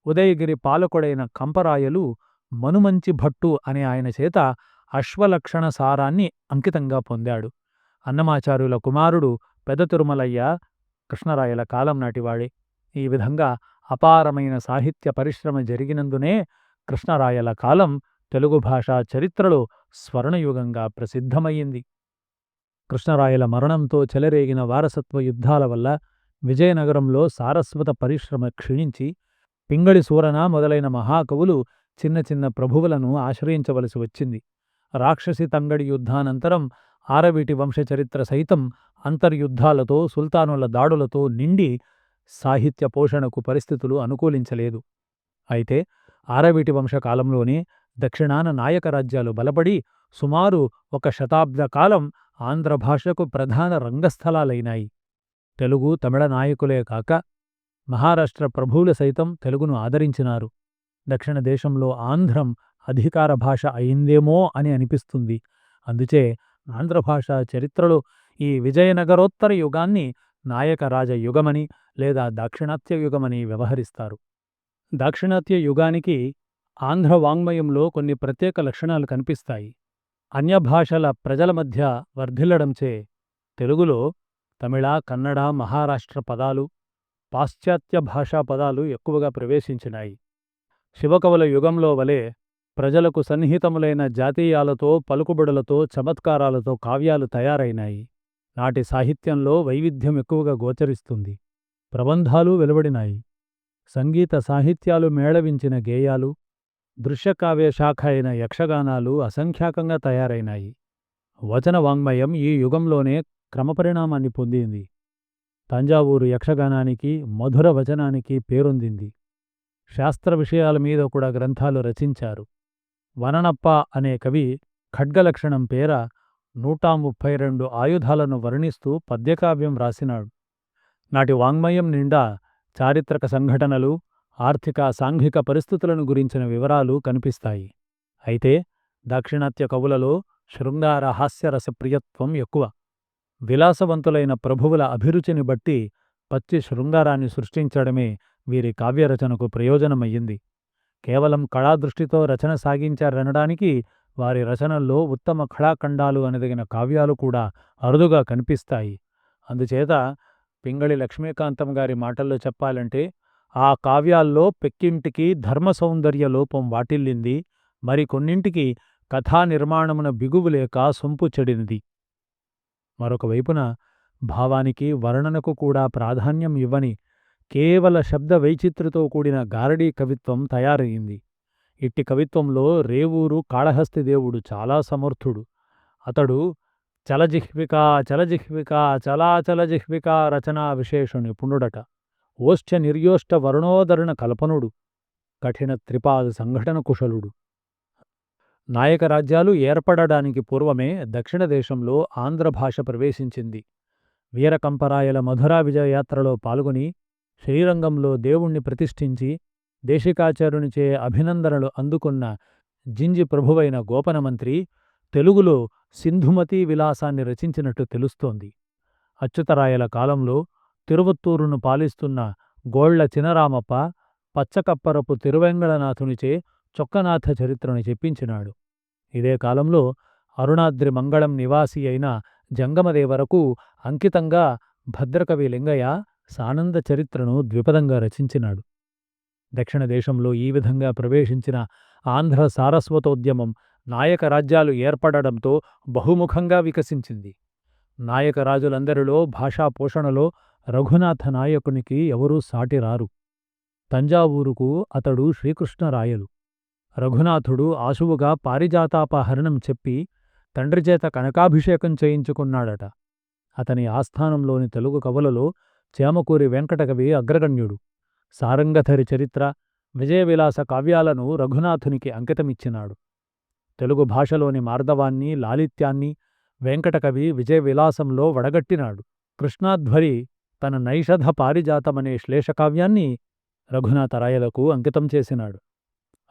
S1: ఉదయగిరి పాలకుడైన కంపరాయలు మనుమంచి భట్టు అనే ఆయన చేత అశ్వలక్షణ సారాన్ని అంకితంగా పొందాడు. అన్నమాచార్యుల కుమారుడు పెద తిరుమలయ్య కృష్ణరాయల కాలం నాటివాడే. ఈ విధంగా అపారమైన సాహిత్య పరిశ్రమ జరిగినందునే కృష్ణరాయల కాలం తెలుగు భాషా చరిత్రలో స్వర్ణయుగంగా ప్రసిద్ధమయ్యింది. కృష్ణరాయల మరణంతో చెలరేగిన వారసత్వ యుద్ధాల వల్ల విజయనగరంలో సారస్వత పరిశ్రమ క్షీణించి పింగళి సూరన మొదలైన మహాకవులు చిన్న చిన్న ప్రభువులను ఆశ్రయించవలసి వచ్చింది. రాక్షసి తంగడి యుద్ధానంతరం ఆరవీటి వంశచరిత్ర సైతం అంతర్యుద్ధాలతో, సుల్తానుల దాడులతో నిండి సాహిత్య పోషణకు పరిస్థితులు అనుకూలించలేదు. అయితే ఆరవీటి వంశకాలంలోనే దక్షిణాన నాయక రాజ్యాలు బలపడి సుమారు 1 శతాబ్ద కాలం ఆంధ్రభాషకు ప్రధాన రంగస్థలాలైనాయి. తెలుగు, తమిళ నాయకులే కాక మహారాష్ట్ర ప్రభువులు సైతం తెలుగును ఆదరించినారు. దక్షిణ దేశంలో ఆంధ్రం అధికార భాష అయిందేమో అని అనిపిస్తుంది. అందుచే ఆంధ్రభాషా చరిత్రలో ఈ విజయనగరోత్తర యుగాన్ని నాయకరాజ యుగమని లేదా దాక్షిణాత్య యుగమని వ్యవహరిస్తారు. దాక్షిణాత్య యుగానికి ఆంధ్ర వాంగ్మయంలో కొన్ని ప్రత్యేక లక్షణాలు కనిపిస్తాయి. అన్యభాషల ప్రజల మధ్య వర్ధిల్లడంచే తెలుగులో తమిళ, కన్నడ, మహారాష్ట్ర పదాలు, పాశ్చాత్య భాషా పదాలు ఎక్కువగా ప్రవేశించినాయి. శివకవుల యుగంలో వలె ప్రజలకు సన్నిహితములైన జాతీయాలతో, పలుకుబడులతో, చమత్కారాలతో కావ్యాలు తయారైనాయి. నాటి సాహిత్యంలో వైవిధ్యం ఎక్కువగా గోచరిస్తుంది. ప్రబంధాలు వెలువడినాయి. సంగీత సాహిత్యాలు మేళవించిన గేయాలు, దృశ్యకావ్య శాఖ అయిన యక్షగానాలు అసంఖ్యాకంగా తయారైనాయి. వచన వాంగ్మయం ఈ యుగంలోనే క్రమపరిణామాన్ని పొందింది. తంజావూరు యక్షగానానికి, మధుర వచనానికి పేరొందింది. శాస్త్ర విషయాల మీద కూడా గ్రంథాలు రచించారు. వననప్ప అనే కవి ఖడ్గలక్షణం పేర 132 ఆయుధాలను వర్ణిస్తూ పద్యకావ్యం రాసినాడు. నాటి వాంగ్మయం నిండా చారిత్రక సంఘటనలు, ఆర్థిక సాంఘిక పరిస్థితులను గురించిన వివరాలు కనిపిస్తాయి. అయితే దాక్షిణాత్య కవులలో శృంగార హాస్యరస ప్రియత్వం ఎక్కువ. విలాసవంతులైన ప్రభువుల అభిరుచిని బట్టి పచ్చి శృంగారాన్ని సృష్టించడమే వీరి కావ్యరచనకు ప్రయోజనమయ్యింది. కేవలం కళాదృష్టితో రచన సాగించారనడానికి వారి రచనల్లో ఉత్తమ కళాఖండాలు అనదగిన కావ్యాలు కూడా అరుదుగా కనిపిస్తాయి. అందుచేత పింగళి లక్ష్మీకాంతం గారి మాటల్లో చెప్పాలంటే, ఆ కావ్యాల్లో పెక్కింటికి ధర్మ సౌందర్య లోపం వాటిల్లింది, మరికొన్నింటికి కథా నిర్మాణమున బిగువు లేక సొంపు చెడినది. మరొక వైపున భావానికి వర్ణనకు కూడా ప్రాధాన్యం ఇవ్వని కేవల శబ్ద వైచిత్రితో కూడిన గారడీ కవిత్వం తయారయింది. ఇట్టి కవిత్వంలో రేవూరు కాళహస్తిదేవుడు చాలా సమర్థుడు. అతడు చలజిహ్వికా చలజిహ్వికా చలాచలజిహ్వికా రచనా విశేష నిపుణుడట. ఓష్ఠ్య నిర్యోష్ట వర్ణోదరణ కల్పనుడు. కఠిన త్రిపాద సంఘటన కుశలుడు. నాయక రాజ్యాలు ఏర్పడడానికి పూర్వమే దక్షిణ దేశంలో ఆంధ్ర భాష ప్రవేశించింది. వీరకంపరాయల మధురా విజయయాత్రలో పాల్గొని శ్రీరంగంలో దేవుణ్ణి ప్రతిష్ఠించి దేశికాచార్యునిచే అభినందనలు అందుకున్న జింజి ప్రభువైన గోపనమంత్రి తెలుగులో సింధుమతీ విలాసాన్ని రచించినట్టు తెలుస్తోంది. అచ్యుతరాయల కాలంలో తిరువత్తూరును పాలిస్తున్న గోళ్ల చినరామప్ప పచ్చకప్పరపు తిరువెంగళనాథునిచే చొక్కనాథ చరిత్రను చెప్పించినాడు. ఇదే కాలంలో అరుణాద్రి మంగళం నివాసి అయిన జంగమదేవరకు అంకితంగా భద్రకవి లింగయ్య సానంద చరిత్రను ద్విపదంగా రచించినాడు. దక్షిణ దేశంలో ఈ విధంగా ప్రవేశించిన ఆంధ్ర సారస్వతోద్యమం నాయక రాజ్యాలు ఏర్పడడంతో బహుముఖంగా వికసించింది. నాయక రాజులందరిలో భాషా పోషణలో రఘునాథ నాయకునికి ఎవరూ సాటిరారు. తంజావూరుకు అతడు శ్రీకృష్ణరాయలు. రఘునాథుడు ఆశువుగా పారిజాతాపహరణం చెప్పి తండ్రిచేత కనకాభిషేకం చేయించుకున్నాడట. అతని ఆస్థానంలోని తెలుగు కవులలో చేమకూరి వెంకటకవి అగ్రగణ్యుడు. సారంగధరి చరిత్ర, విజయవిలాస కావ్యాలను రఘునాథునికి అంకితమిచ్చినాడు. తెలుగు భాషలోని మార్దవాన్ని, లాలిత్యాన్ని వెంకటకవి విజయవిలాసంలో వడగట్టినాడు. కృష్ణాధ్వరి తన నైషధ పారిజాతమనే శ్లేషకావ్యాన్ని రఘునాథరాయలకు అంకితం చేసినాడు.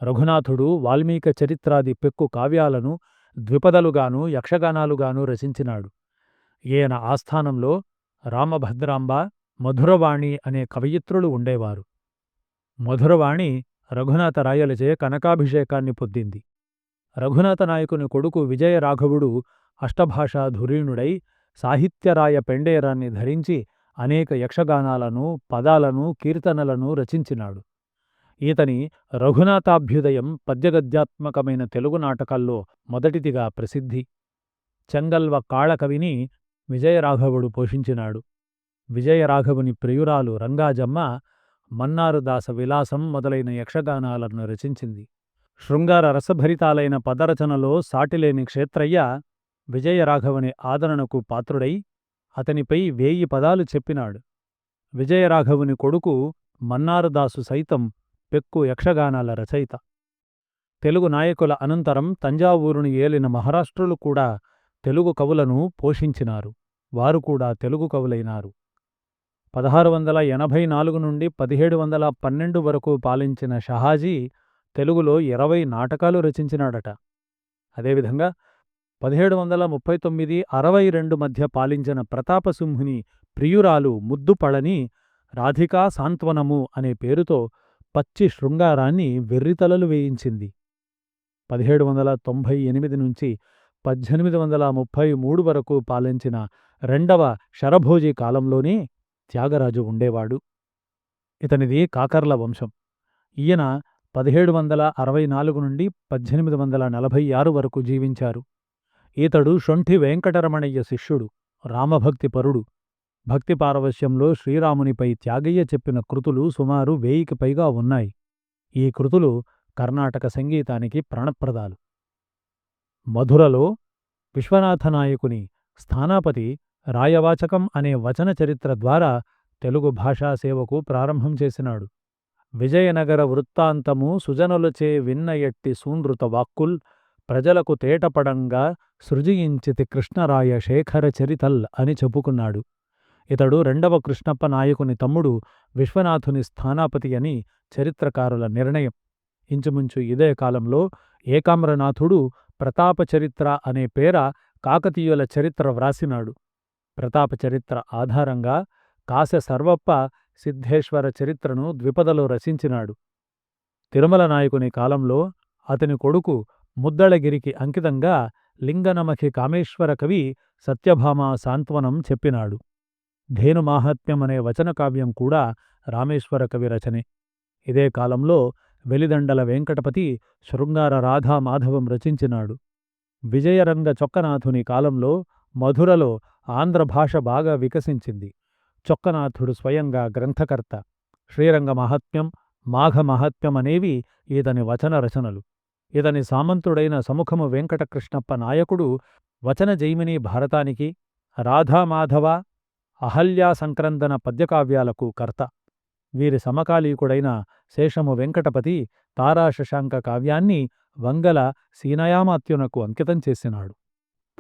S1: రఘునాథుడు వాల్మీక చరిత్రాది పెక్కు కావ్యాలను ద్విపదలుగాను యక్షగానాలుగాను రచించినాడు. ఈయన ఆస్థానంలో రామభద్రాంబ, మధురవాణి అనే కవయిత్రులు ఉండేవారు. మధురవాణి రఘునాథరాయలచే కనకాభిషేకాన్ని పొందింది. రఘునాథ నాయకుని కొడుకు విజయరాఘవుడు అష్టభాషాధురీణుడై సాహిత్యరాయ పెండేరాన్ని ధరించి అనేక యక్షగానాలను, పదాలను, కీర్తనలను రచించినాడు. ఈతని రఘునాథాభ్యుదయం పద్యగద్యాత్మకమైన తెలుగు నాటకాల్లో మొదటిదిగా ప్రసిద్ధి. చెంగల్వ కాళకవిని విజయరాఘవుడు పోషించినాడు. విజయరాఘవుని ప్రియురాలు రంగాజమ్మ మన్నారుదాస విలాసం మొదలైన యక్షగానాలను రచించింది. శృంగార రసభరితాలైన పదరచనలో సాటిలేని క్షేత్రయ్య విజయరాఘవుని ఆదరణకు పాత్రుడై అతనిపై 1000 పదాలు చెప్పినాడు. విజయరాఘవుని కొడుకు మన్నారుదాసు సైతం పెక్కు యక్షగానాల రచయిత. తెలుగు నాయకుల అనంతరం తంజావూరుని ఏలిన మహారాష్ట్రులు కూడా తెలుగు కవులను పోషించినారు. వారు కూడా తెలుగు కవులైనారు. 1684 నుండి 1712 వరకు పాలించిన షహాజీ తెలుగులో 20 నాటకాలు రచించినాడట. అదేవిధంగా 1739-62 మధ్య పాలించిన ప్రతాపసింహుని ప్రియురాలు ముద్దుపళని రాధికా సాంత్వనము అనే పేరుతో పచ్చి శృంగారాన్ని వెర్రితలలు వేయించింది. 1798 నుంచి 1833 వరకు పాలించిన రెండవ శరభోజీ కాలంలోనే త్యాగరాజు ఉండేవాడు. ఇతనిది కాకర్ల వంశం. ఈయన 1764 నుండి 1846 వరకు జీవించారు. ఈతడు షొంఠి వెంకటరమణయ్య శిష్యుడు, రామభక్తిపరుడు. భక్తి పారవశ్యంలో శ్రీరామునిపై త్యాగయ్య చెప్పిన కృతులు సుమారు 1000కి పైగా ఉన్నాయి. ఈ కృతులు కర్ణాటక సంగీతానికి ప్రాణప్రదాలు. మధురలో విశ్వనాథనాయకుని స్థానాపతి రాయవాచకం అనే వచన చరిత్ర ద్వారా తెలుగు భాషా సేవకు ప్రారంభం చేసినాడు. విజయనగర వృత్తాంతము సుజనులచే విన్న ఎట్టి సూనృత వాక్కుల్ ప్రజలకు తేటపడంగా సృజించితి కృష్ణరాయ శేఖర చరితల్ అని చెప్పుకున్నాడు. ఇతడు రెండవ కృష్ణప్ప నాయకుని తమ్ముడు, విశ్వనాథుని స్థానాపతి అని చరిత్రకారుల నిర్ణయం. ఇంచుమించు ఇదే కాలంలో ఏకామ్రనాథుడు ప్రతాపచరిత్ర అనే పేర కాకతీయుల చరిత్ర వ్రాసినాడు. ప్రతాపచరిత్ర ఆధారంగా కాశ సర్వప్ప సిద్ధేశ్వర చరిత్రను ద్విపదలో రచించినాడు. తిరుమల నాయకుని కాలంలో అతని కొడుకు ముద్దళగిరికి అంకితంగా లింగనమఖి కామేశ్వర కవి సత్యభామ సాంత్వనం చెప్పినాడు. ధేనుమాహాత్మ్యం అనే వచనకావ్యం కూడా రామేశ్వర కవి రచనే. ఇదే కాలంలో వెలిదండల వెంకటపతి శృంగార రాధా మాధవం రచించినాడు. విజయరంగ చొక్కనాథుని కాలంలో మధురలో ఆంధ్రభాష బాగా వికసించింది. చొక్కనాథుడు స్వయంగా గ్రంథకర్త. శ్రీరంగ మహాత్మ్యం, మాఘ మహాత్మ్యం అనేవి ఇతని వచన రచనలు. ఇతని సామంతుడైన సముఖము వెంకటకృష్ణప్ప నాయకుడు వచన జైమిని భారతానికి, రాధామాధవ, అహల్యా సంక్రందన పద్యకావ్యాలకు కర్త. వీరి సమకాలీకుడైన శేషము వెంకటపతి తారాశశాంక కావ్యాన్ని వంగల సీనయామాత్యునకు అంకితం చేసినాడు.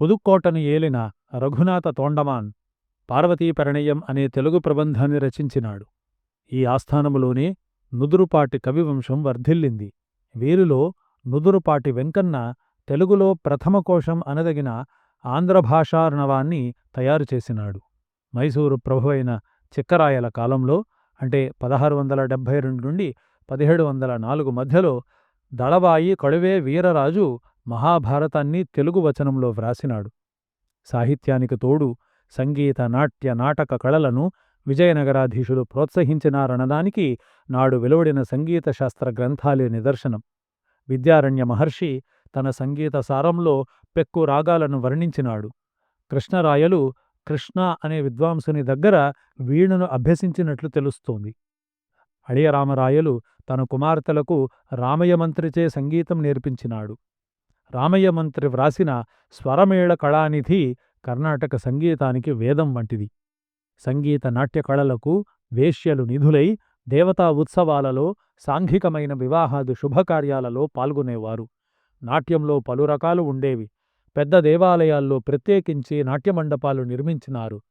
S1: పుదుక్కోటను ఏలిన రఘునాథ తోండమాన్ పార్వతీపరిణయం అనే తెలుగు ప్రబంధాన్ని రచించినాడు. ఈ ఆస్థానములోనే నుదురుపాటి కవివంశం వర్ధిల్లింది. వీరిలో నుదురుపాటి వెంకన్న తెలుగులో ప్రథమ కోశం అనదగిన ఆంధ్రభాషార్ణవాన్ని తయారుచేసినాడు. మైసూరు ప్రభువైన చిక్కరాయల కాలంలో అంటే 1672 నుండి 1704 మధ్యలో దళవాయి కళువే వీరరాజు మహాభారతాన్ని తెలుగు వచనంలో వ్రాసినాడు. సాహిత్యానికి తోడు సంగీత, నాట్య, నాటక కళలను విజయనగరాధీశులు ప్రోత్సహించినారనడానికి నాడు వెలువడిన సంగీత శాస్త్ర గ్రంథాలే నిదర్శనం. విద్యారణ్య మహర్షి తన సంగీత సారంలో పెక్కు రాగాలను వర్ణించినాడు. కృష్ణరాయలు కృష్ణ అనే విద్వాంసుని దగ్గర వీణను అభ్యసించినట్లు తెలుస్తోంది. అళియరామరాయలు తన కుమార్తెలకు రామయ్యమంత్రిచే సంగీతం నేర్పించినాడు. రామయ్యమంత్రి వ్రాసిన స్వరమేళ కళానిధి కర్ణాటక సంగీతానికి వేదం వంటిది. సంగీత నాట్య కళలకు వేశ్యలు నిధులై దేవతా ఉత్సవాలలో, సాంఘికమైన వివాహాది శుభకార్యాలలో పాల్గొనేవారు. నాట్యంలో పలు రకాలు ఉండేవి. పెద్ద దేవాలయాల్లో ప్రత్యేకించి నాట్యమండపాలు నిర్మించినారు.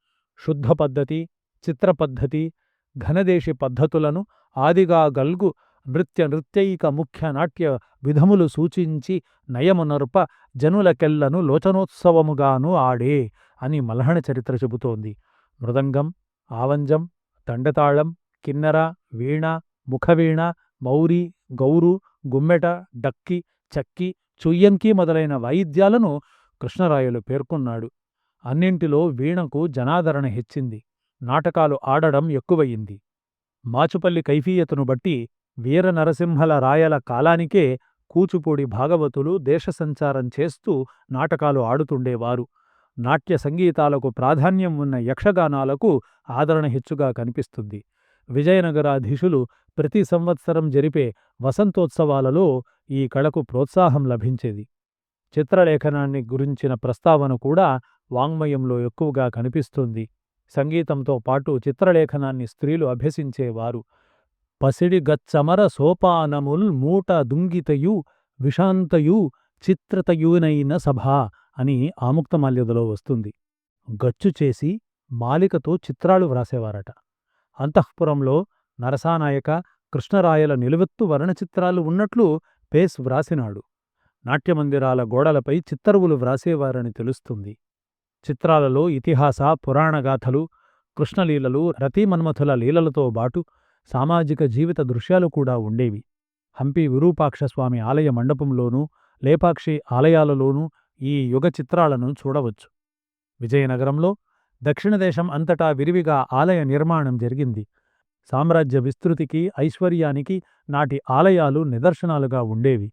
S1: శుద్ధ పద్ధతి, చిత్ర పద్ధతి, ఘనదేశి పద్ధతులను ఆదిగా గల్గు నృత్యైక ముఖ్య నాట్య విధములు సూచించి నయమునర్ప జనులకెల్లను లోచనోత్సవముగాను ఆడే అని మల్హణ చరిత్ర చెబుతోంది. మృదంగం, ఆవంజం, దండతాళం, కిన్నెర, వీణ, ముఖవీణ, మౌరి, గౌరు, గుమ్మెట, డక్కి, చక్కి, చుయ్యంకి మొదలైన వాయిద్యాలను కృష్ణరాయలు పేర్కొన్నాడు. అన్నింటిలో వీణకు జనాదరణ హెచ్చింది. నాటకాలు ఆడడం ఎక్కువయింది. మాచుపల్లి కైఫీయతును బట్టి వీర నరసింహల రాయల కాలానికే కూచిపూడి భాగవతులు దేశసంచారం చేస్తూ నాటకాలు ఆడుతుండేవారు. నాట్య సంగీతాలకు ప్రాధాన్యం ఉన్న యక్షగానాలకు ఆదరణ హెచ్చుగా కనిపిస్తుంది. విజయనగరాధీశులు ప్రతి సంవత్సరం జరిపే వసంతోత్సవాలలో ఈ కళకు ప్రోత్సాహం లభించేది. చిత్రలేఖనాన్ని గురించిన ప్రస్తావన కూడా వాంగ్మయంలో ఎక్కువగా కనిపిస్తుంది. సంగీతంతో పాటు చిత్రలేఖనాన్ని స్త్రీలు అభ్యసించేవారు. పసిడి గచ్చమర సోపానముల్ మూట దుంగితయు విషాంతయు చిత్రతయునైన సభ అని ఆముక్తమాల్యదలో వస్తుంది. గచ్చు చేసి మాలికతో చిత్రాలు వ్రాసేవారట. అంతఃపురంలో నరసానాయక, కృష్ణరాయల నిలువెత్తు వర్ణచిత్రాలు ఉన్నట్లు పేస్ వ్రాసినాడు. నాట్యమందిరాల గోడలపై చిత్తరువులు వ్రాసేవారని తెలుస్తుంది. చిత్రాలలో ఇతిహాస, పురాణగాథలు, కృష్ణలీలలు, రతీమన్మథుల లీలలతో బాటు సామాజిక జీవిత దృశ్యాలు కూడా ఉండేవి. హంపి విరూపాక్షస్వామి ఆలయ మండపంలోనూ, లేపాక్షి ఆలయాలలోనూ ఈ యుగ చిత్రాలను చూడవచ్చు. విజయనగరంలో దక్షిణదేశం అంతటా విరివిగా ఆలయ నిర్మాణం జరిగింది. సామ్రాజ్య విస్తృతికి, ఐశ్వర్యానికి నాటి ఆలయాలు నిదర్శనాలుగా ఉండేవి.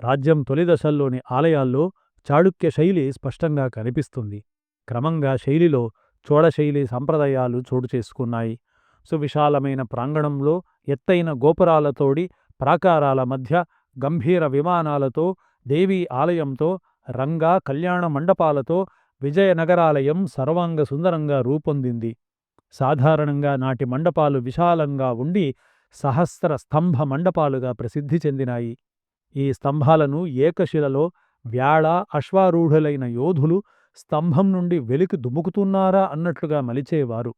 S1: రాజ్యం తొలిదశల్లోని ఆలయాల్లో చాళుక్య శైలి స్పష్టంగా కనిపిస్తుంది. క్రమంగా శైలిలో చోళశైలి సంప్రదాయాలు చోటు చేసుకున్నాయి. సువిశాలమైన ప్రాంగణంలో ఎత్తైన గోపురాలతోడి, ప్రాకారాల మధ్య గంభీర విమానాలతో, దేవీ ఆలయంతో, రంగా కళ్యాణ మండపాలతో విజయనగరాలయం సర్వాంగ సుందరంగా రూపొందింది. సాధారణంగా నాటి మండపాలు విశాలంగా ఉండి సహస్ర స్తంభ మండపాలుగా ప్రసిద్ధి చెందినాయి. ఈ స్తంభాలను ఏకశిలలో వ్యాళ, అశ్వారూఢులైన యోధులు స్తంభం నుండి వెలికి దుముకుతున్నారా అన్నట్లుగా మలిచేవారు.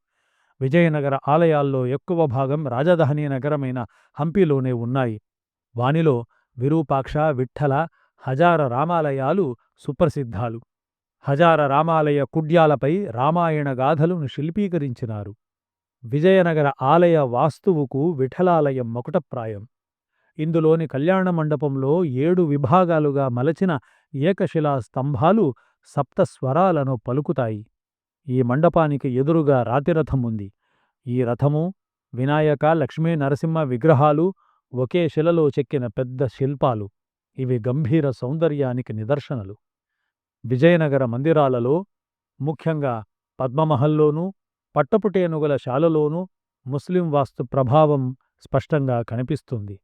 S1: విజయనగర ఆలయాల్లో ఎక్కువ భాగం రాజధాని నగరమైన హంపిలోనే ఉన్నాయి. వానిలో విరూపాక్ష, విఠ్ఠల, హజార రామాలయాలు సుప్రసిద్ధాలు. హజార రామాలయ కుడ్యాలపై రామాయణ గాథలను శిల్పీకరించినారు. విజయనగర ఆలయ వాస్తువుకు విఠలాలయం మకుటప్రాయం. ఇందులోని కళ్యాణ మండపంలో 7 విభాగాలుగా మలచిన ఏకశిలా స్తంభాలు సప్తస్వరాలను పలుకుతాయి. ఈ మండపానికి ఎదురుగా రాతిరథం ఉంది. ఈ రథము, వినాయక, లక్ష్మీ నరసింహ విగ్రహాలు ఒకే శిలలో చెక్కిన పెద్ద శిల్పాలు. ఇవి గంభీర సౌందర్యానికి నిదర్శనలు. విజయనగర మందిరాలలో, ముఖ్యంగా పద్మమహల్లోనూ, పట్టపుటేనుగుల శాలలోనూ ముస్లిం వాస్తు ప్రభావం స్పష్టంగా కనిపిస్తుంది.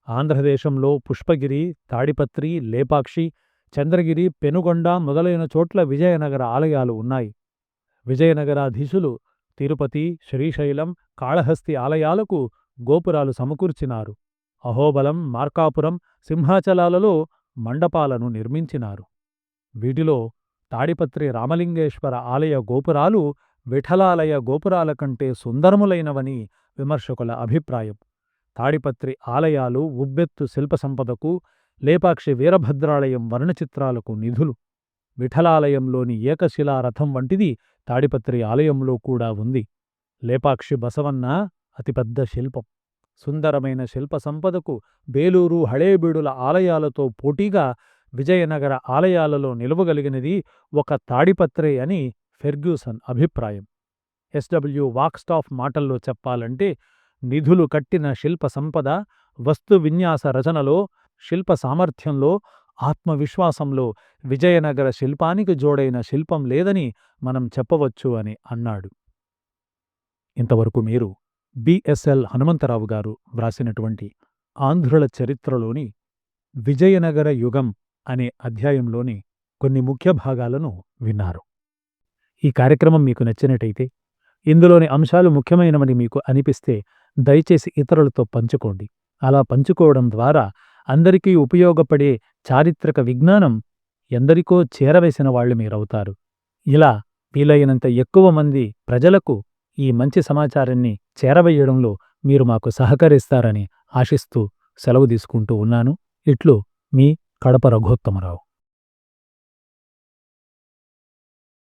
S1: ఆంధ్రదేశంలో పుష్పగిరి, తాడిపత్రి, లేపాక్షి, చంద్రగిరి, పెనుగొండ మొదలైన చోట్ల విజయనగర ఆలయాలు ఉన్నాయి. విజయనగరాధీశులు తిరుపతి, శ్రీశైలం, కాళహస్తి ఆలయాలకు గోపురాలు సమకూర్చినారు. అహోబలం, మార్కాపురం, సింహాచలాలలో మండపాలను నిర్మించినారు. వీటిలో తాడిపత్రి రామలింగేశ్వర ఆలయ గోపురాలు విఠలాలయ గోపురాల కంటే సుందరములైనవని విమర్శకుల అభిప్రాయం. తాడిపత్రి ఆలయాలు ఉబ్బెత్తు శిల్పసంపదకు, లేపాక్షి వీరభద్రాలయం వర్ణచిత్రాలకు నిధులు. విఠలాలయంలోని ఏకశిలా రథం వంటిది తాడిపత్రి ఆలయంలో కూడా ఉంది. లేపాక్షి బసవన్న అతిపెద్ద శిల్పం. సుందరమైన శిల్ప సంపదకు బేలూరు, హళేబీడుల ఆలయాలతో పోటీగా విజయనగర ఆలయాలలో నిలువగలిగినది ఒక తాడిపత్రే అని ఫెర్గ్యూసన్ అభిప్రాయం. ఎస్డబ్ల్యూ వాక్స్టాఫ్ మాటల్లో చెప్పాలంటే, నిధులు కట్టిన శిల్ప సంపద, వస్తు విన్యాస రచనలో, శిల్ప సామర్థ్యంలో, ఆత్మవిశ్వాసంలో విజయనగర శిల్పానికి జోడైన శిల్పం లేదని మనం చెప్పవచ్చు అని అన్నాడు. ఇంతవరకు మీరు బిఎస్ఎల్ హనుమంతరావు గారు వ్రాసినటువంటి ఆంధ్రుల చరిత్రలోని విజయనగర యుగం అనే అధ్యాయంలోని కొన్ని ముఖ్య భాగాలను విన్నారు. ఈ కార్యక్రమం మీకు నచ్చినట్టయితే, ఇందులోని అంశాలు ముఖ్యమైనవని మీకు అనిపిస్తే దయచేసి ఇతరులతో పంచుకోండి. అలా పంచుకోవడం ద్వారా అందరికీ ఉపయోగపడే చారిత్రక విజ్ఞానం ఎందరికో చేరవేసిన వాళ్ళు మీరవుతారు. ఇలా వీలైనంత ఎక్కువ మంది ప్రజలకు ఈ మంచి సమాచారాన్ని చేరవేయడంలో మీరు మాకు సహకరిస్తారని ఆశిస్తూ సెలవు తీసుకుంటూ ఉన్నాను. ఇట్లు మీ కడప రఘోత్తమరావు.